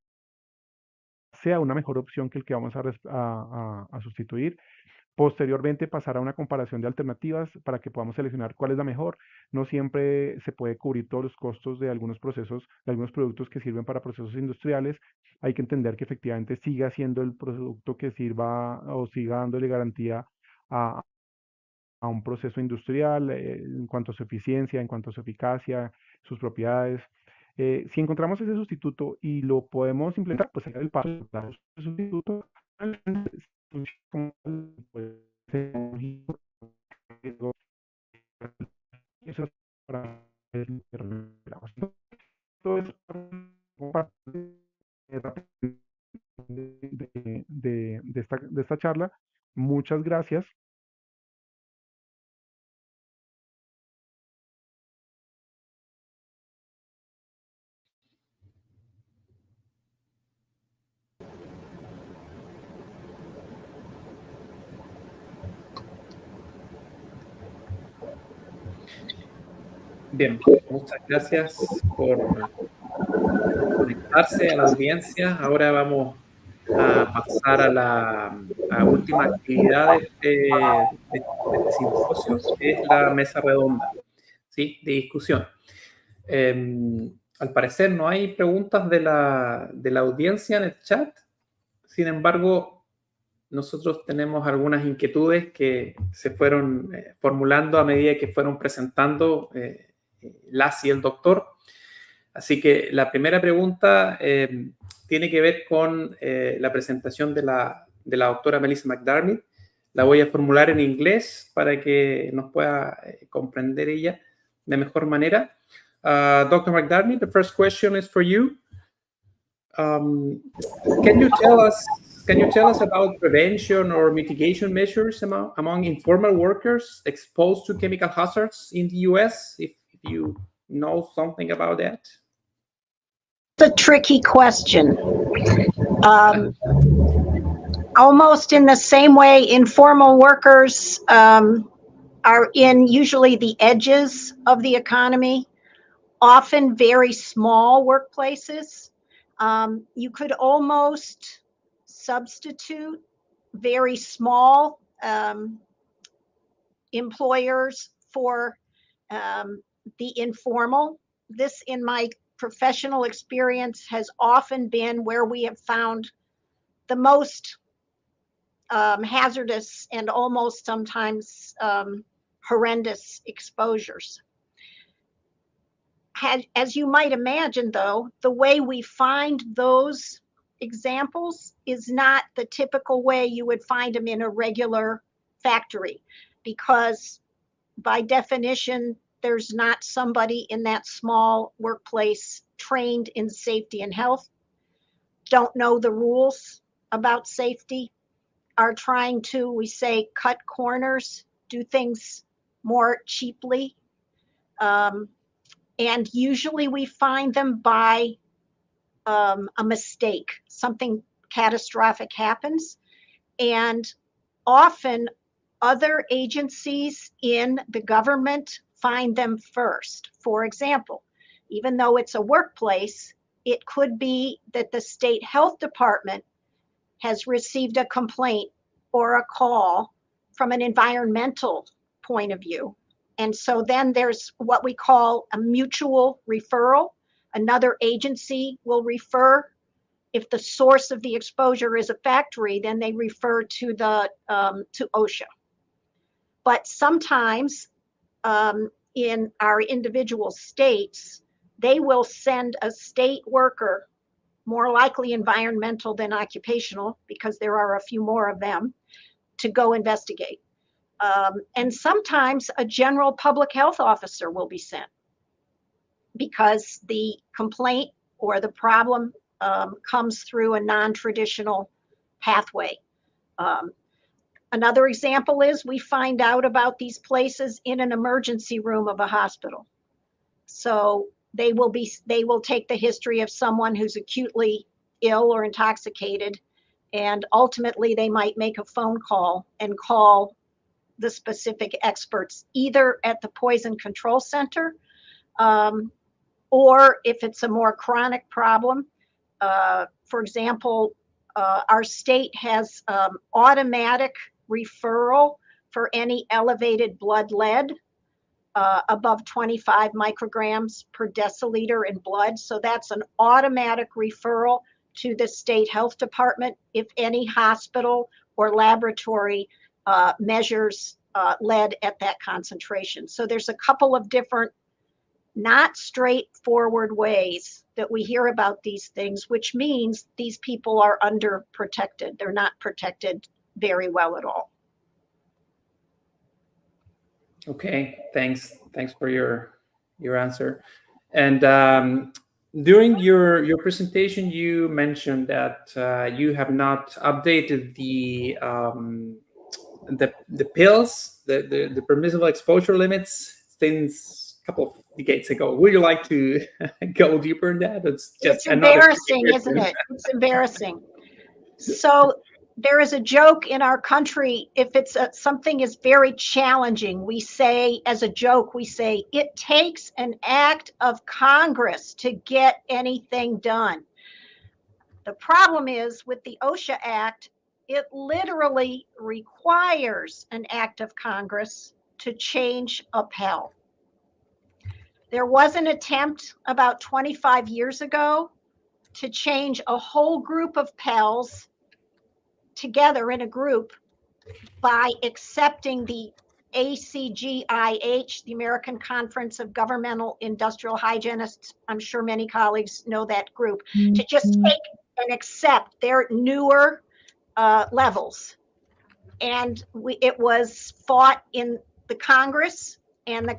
sea una mejor opción que el que vamos a sustituir. Posteriormente pasar a una comparación de alternativas para que podamos seleccionar cuál es la mejor. No siempre se puede cubrir todos los costos de algunos procesos, de algunos productos que sirven para procesos industriales. Hay que entender que efectivamente siga siendo el producto que sirva o siga dándole garantía a, a un proceso industrial en cuanto a su eficiencia, en cuanto a su eficacia, sus propiedades. Si encontramos ese sustituto y lo podemos implementar, pues hay el paso de encontrar ese sustituto. Eso es para todo eso de esta charla. Muchas gracias Bien, muchas gracias por conectarse a la audiencia. Ahora vamos a pasar a la última actividad de este simposio, que es la mesa redonda, ¿sí? De discusión. Al parecer no hay preguntas de la audiencia en el chat. Sin embargo, nosotros tenemos algunas inquietudes que se fueron formulando a medida que fueron presentando Las y el doctor. Así que la primera pregunta tiene que ver con la presentación de la doctora Melissa McDermott. La voy a formular en inglés para que nos pueda comprender ella de mejor manera. Dr. McDermott, the first question is for you. Can you tell us about prevention or mitigation measures among informal workers exposed to chemical hazards in the US, if you know something about that? It's a tricky question. Almost in the same way, informal workers are in usually the edges of the economy, often very small workplaces. You could almost substitute very small employers for the informal. This, in my professional experience, has often been where we have found the most hazardous and almost sometimes horrendous exposures. As you might imagine, though, the way we find those examples is not the typical way you would find them in a regular factory, because by definition, there's not somebody in that small workplace trained in safety and health, don't know the rules about safety, are trying to, we say, cut corners, do things more cheaply. And usually we find them by a mistake. Something catastrophic happens. And often other agencies in the government find them first. For example, even though it's a workplace, it could be that the state health department has received a complaint or a call from an environmental point of view. And so then there's what we call a mutual referral. Another agency will refer. If the source of the exposure is a factory, then they refer to to OSHA. But sometimes in our individual states, they will send a state worker, more likely environmental than occupational, because there are a few more of them, to go investigate. And sometimes a general public health officer will be sent because the complaint or the problem comes through a non-traditional pathway. Another example is we find out about these places in an emergency room of a hospital. So they will take the history of someone who's acutely ill or intoxicated, and ultimately they might make a phone call and call the specific experts, either at the Poison Control Center, or if it's a more chronic problem. For example, our state has automatic referral for any elevated blood lead above 25 micrograms per deciliter in blood. So that's an automatic referral to the state health department if any hospital or laboratory measures lead at that concentration. So there's a couple of different, not straightforward ways that we hear about these things, which means these people are underprotected. They're not protected very well at all. Okay, thanks for your answer. And during your presentation, you mentioned that you have not updated the pills, the permissible exposure limits since a couple of decades ago. Would you like to go deeper in that? It's embarrassing, isn't it? It's embarrassing. So there is a joke in our country, if it's something is very challenging, we say, as a joke, we say, it takes an act of Congress to get anything done. The problem is with the OSHA Act, it literally requires an act of Congress to change a Pell. There was an attempt about 25 years ago to change a whole group of Pels together in a group by accepting the ACGIH, the American Conference of Governmental Industrial Hygienists. I'm sure many colleagues know that group, to just take and accept their newer levels. And it was fought in the Congress, and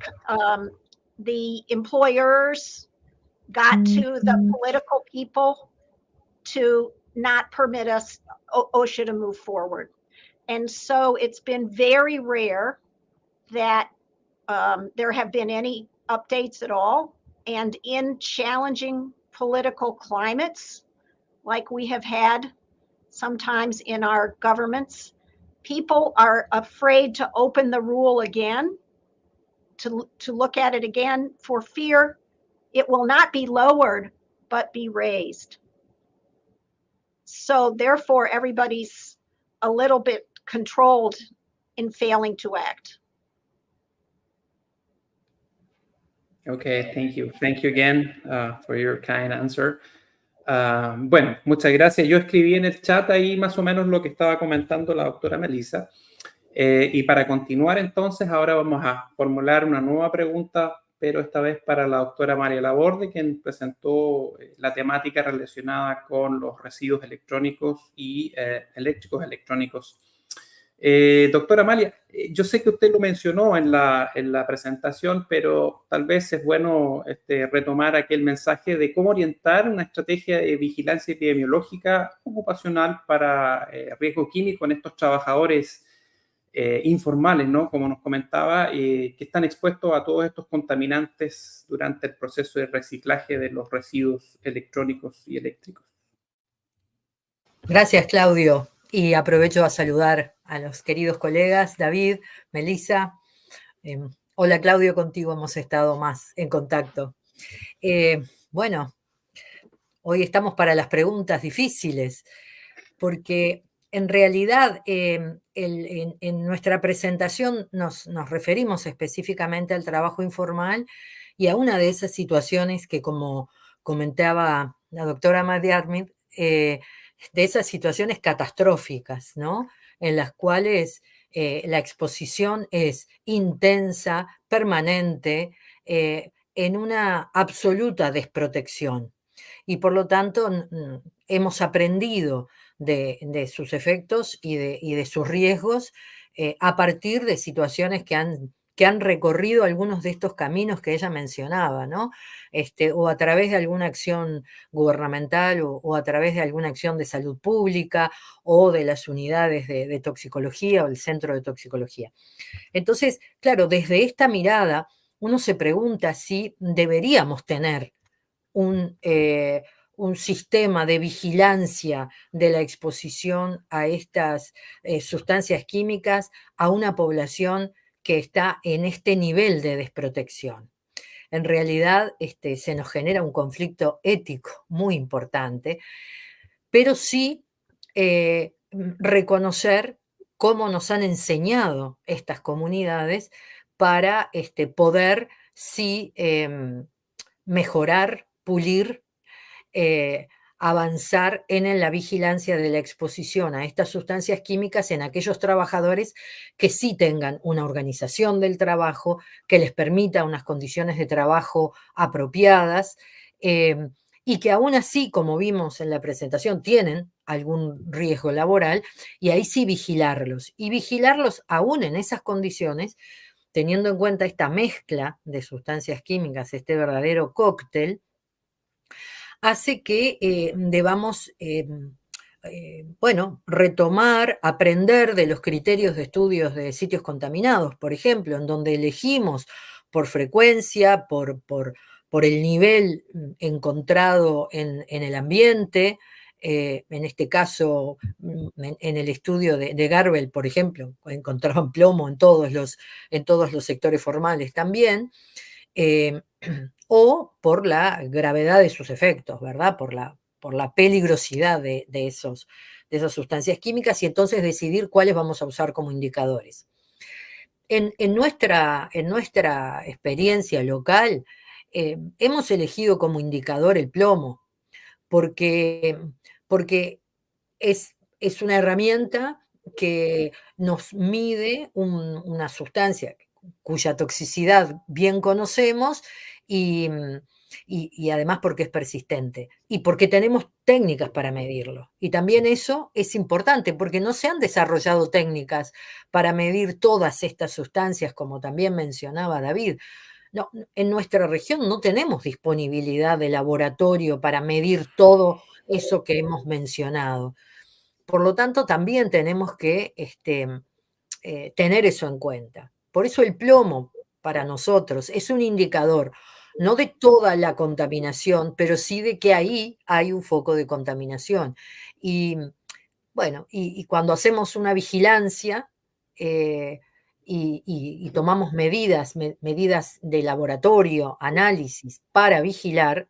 the employers got to the political people to not permit us, OSHA, to move forward. And so it's been very rare that there have been any updates at all. And in challenging political climates, like we have had sometimes in our governments, people are afraid to open the rule again, to look at it again, for fear it will not be lowered, but be raised. So therefore, everybody's a little bit controlled in failing to act. Okay, thank you. Thank you again for your kind answer. Bueno, muchas gracias. Yo escribí en el chat ahí más o menos lo que estaba comentando la doctora Melissa. Y para continuar entonces, ahora vamos a formular una nueva pregunta, pero esta vez para la doctora María Laborde, quien presentó la temática relacionada con los residuos electrónicos y eléctricos electrónicos. Doctora Amalia, yo sé que usted lo mencionó en la presentación, pero tal vez es bueno retomar aquel mensaje de cómo orientar una estrategia de vigilancia epidemiológica ocupacional para riesgo químico en estos trabajadores informales, ¿no? Como nos comentaba, que están expuestos a todos estos contaminantes durante el proceso de reciclaje de los residuos electrónicos y eléctricos. Gracias, Claudio. Y aprovecho a saludar a los queridos colegas, David, Melissa. Hola, Claudio, contigo hemos estado más en contacto. Bueno, hoy estamos para las preguntas difíciles, porque en realidad en nuestra presentación nos referimos específicamente al trabajo informal y a una de esas situaciones que, como comentaba la doctora McDiarmid, de esas situaciones catastróficas, ¿no? En las cuales la exposición es intensa, permanente, en una absoluta desprotección. Y por lo tanto hemos aprendido de sus efectos y de sus riesgos a partir de situaciones que han recorrido algunos de estos caminos que ella mencionaba, ¿no? O a través de alguna acción gubernamental o a través de alguna acción de salud pública o de las unidades de toxicología o el centro de toxicología. Entonces, claro, desde esta mirada uno se pregunta si deberíamos tener un sistema de vigilancia de la exposición a estas sustancias químicas a una población que está en este nivel de desprotección. En realidad se nos genera un conflicto ético muy importante, pero sí reconocer cómo nos han enseñado estas comunidades para poder sí mejorar, pulir, avanzar en la vigilancia de la exposición a estas sustancias químicas en aquellos trabajadores que sí tengan una organización del trabajo, que les permita unas condiciones de trabajo apropiadas y que aún así, como vimos en la presentación, tienen algún riesgo laboral y ahí sí vigilarlos. Y vigilarlos aún en esas condiciones, teniendo en cuenta esta mezcla de sustancias químicas, este verdadero cóctel, hace que debamos, retomar, aprender de los criterios de estudios de sitios contaminados, por ejemplo, en donde elegimos por frecuencia, por el nivel encontrado en el ambiente, en este caso, en el estudio de Garbel, por ejemplo, encontraban plomo en todos los sectores formales también, o por la gravedad de sus efectos, ¿verdad? Por la peligrosidad de esas sustancias químicas, y entonces decidir cuáles vamos a usar como indicadores. En nuestra experiencia local, hemos elegido como indicador el plomo, porque es una herramienta que nos mide una sustancia cuya toxicidad bien conocemos, y además porque es persistente y porque tenemos técnicas para medirlo. Y también eso es importante porque no se han desarrollado técnicas para medir todas estas sustancias, como también mencionaba David. No, en nuestra región no tenemos disponibilidad de laboratorio para medir todo eso que hemos mencionado. Por lo tanto, también tenemos que tener eso en cuenta. Por eso el plomo para nosotros es un indicador, no de toda la contaminación, pero sí de que ahí hay un foco de contaminación. Y bueno, y cuando hacemos una vigilancia y tomamos medidas de laboratorio, análisis para vigilar,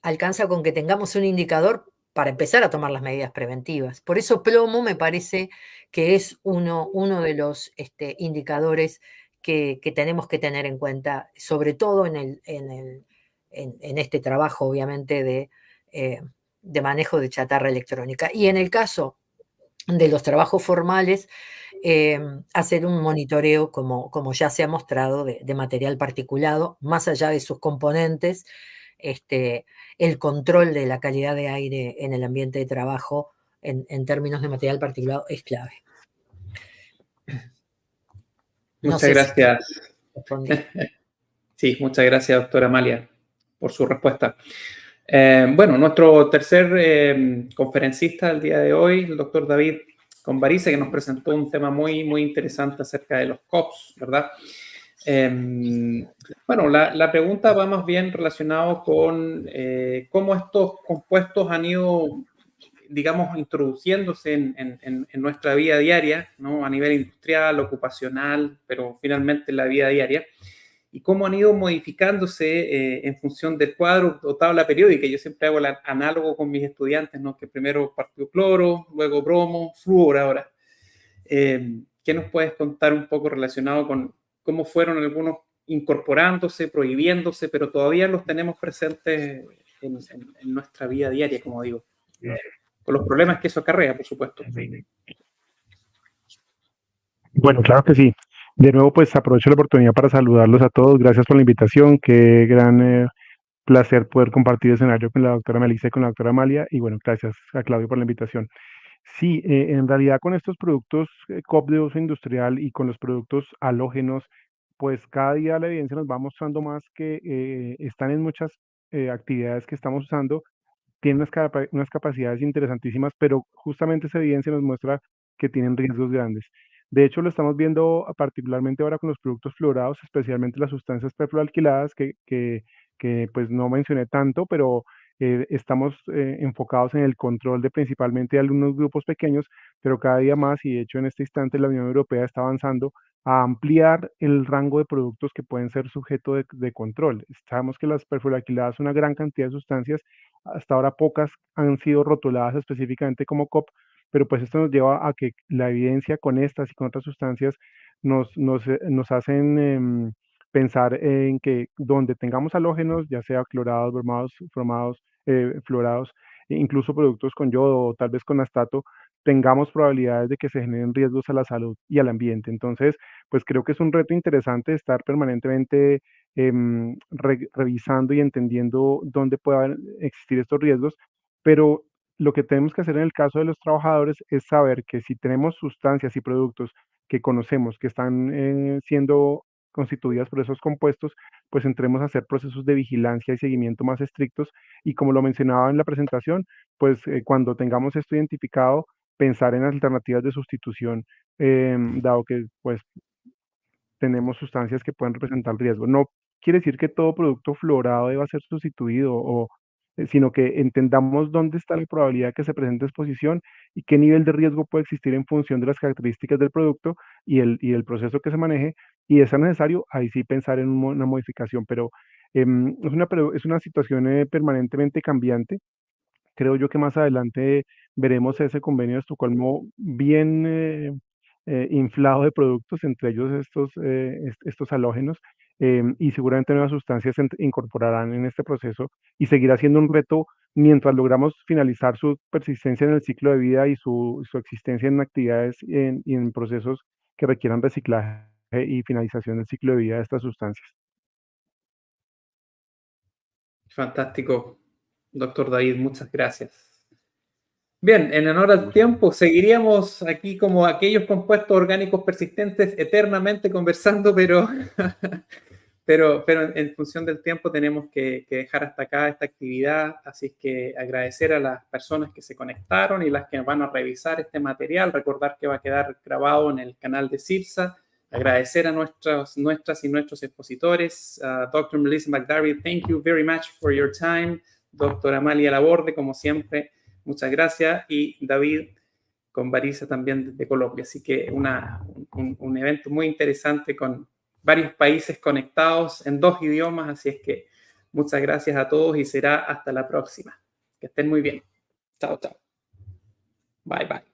alcanza con que tengamos un indicador para empezar a tomar las medidas preventivas. Por eso plomo me parece que es uno de los indicadores que tenemos que tener en cuenta, sobre todo en este trabajo, obviamente, de manejo de chatarra electrónica. Y en el caso de los trabajos formales, hacer un monitoreo, como ya se ha mostrado, de material particulado, más allá de sus componentes. El control de la calidad de aire en el ambiente de trabajo en términos de material particulado es clave. Muchas gracias. Respondí. Sí, muchas gracias, doctora Amalia, por su respuesta. Bueno, nuestro tercer conferencista del día de hoy, el doctor David Convarice, que nos presentó un tema muy, muy interesante acerca de los COPs, ¿verdad? Bueno, la pregunta va más bien relacionado con cómo estos compuestos han ido, digamos, introduciéndose en nuestra vida diaria, ¿no? A nivel industrial, ocupacional, pero finalmente en la vida diaria, y cómo han ido modificándose en función del cuadro o tabla periódica. Yo siempre hago el análogo con mis estudiantes, ¿no? Que primero partió cloro, luego bromo, flúor ahora. ¿Qué nos puedes contar un poco relacionado con cómo fueron algunos incorporándose, prohibiéndose, pero todavía los tenemos presentes en nuestra vida diaria, como digo? Con los problemas que eso acarrea, por supuesto. Bueno, claro que sí. De nuevo, pues aprovecho la oportunidad para saludarlos a todos. Gracias por la invitación. Qué gran placer poder compartir escenario con la doctora Melissa y con la doctora Amalia. Y bueno, gracias a Claudio por la invitación. Sí, en realidad con estos productos COP de uso industrial y con los productos halógenos, pues cada día la evidencia nos va mostrando más que están en muchas actividades que estamos usando, tienen unas capacidades interesantísimas, pero justamente esa evidencia nos muestra que tienen riesgos grandes. De hecho, lo estamos viendo particularmente ahora con los productos fluorados, especialmente las sustancias perfluoralquiladas, que pues no mencioné tanto, pero estamos enfocados en el control de principalmente algunos grupos pequeños, pero cada día más, y de hecho en este instante la Unión Europea está avanzando a ampliar el rango de productos que pueden ser sujeto de control. Sabemos que las perfluoralquiladas son una gran cantidad de sustancias, hasta ahora pocas han sido rotuladas específicamente como COP, pero pues esto nos lleva a que la evidencia con estas y con otras sustancias nos hacen pensar en que donde tengamos halógenos, ya sea clorados, bromados, fluorados, e incluso productos con yodo o tal vez con astato, tengamos probabilidades de que se generen riesgos a la salud y al ambiente. Entonces, pues creo que es un reto interesante estar permanentemente revisando y entendiendo dónde puedan existir estos riesgos, pero lo que tenemos que hacer en el caso de los trabajadores es saber que si tenemos sustancias y productos que conocemos que están siendo constituidas por esos compuestos, pues entremos a hacer procesos de vigilancia y seguimiento más estrictos y como lo mencionaba en la presentación, pues cuando tengamos esto identificado, pensar en alternativas de sustitución, dado que pues tenemos sustancias que pueden representar riesgo. No quiere decir que todo producto fluorado deba ser sustituido sino que entendamos dónde está la probabilidad de que se presente exposición y qué nivel de riesgo puede existir en función de las características del producto y el proceso que se maneje, y de ser necesario, ahí sí pensar en una modificación, pero es una situación permanentemente cambiante. Creo yo que más adelante veremos ese convenio de Estocolmo bien inflado de productos, entre ellos estos halógenos, y seguramente nuevas sustancias se incorporarán en este proceso y seguirá siendo un reto mientras logramos finalizar su persistencia en el ciclo de vida y su existencia en actividades y en procesos que requieran reciclaje y finalización del ciclo de vida de estas sustancias. Fantástico, doctor David, muchas gracias. Bien, en honor al tiempo, seguiríamos aquí como aquellos compuestos orgánicos persistentes eternamente conversando, pero en función del tiempo tenemos que dejar hasta acá esta actividad, así es que agradecer a las personas que se conectaron y las que van a revisar este material, recordar que va a quedar grabado en el canal de CIRSA, agradecer a nuestras y nuestros expositores, Dr. Melissa McDarby, thank you very much for your time, Dr. Amalia Laborde, como siempre, muchas gracias, y David con Barisa también desde Colombia, así que un evento muy interesante con varios países conectados en 2 idiomas, así es que muchas gracias a todos y será hasta la próxima. Que estén muy bien. Chao, chao. Bye, bye.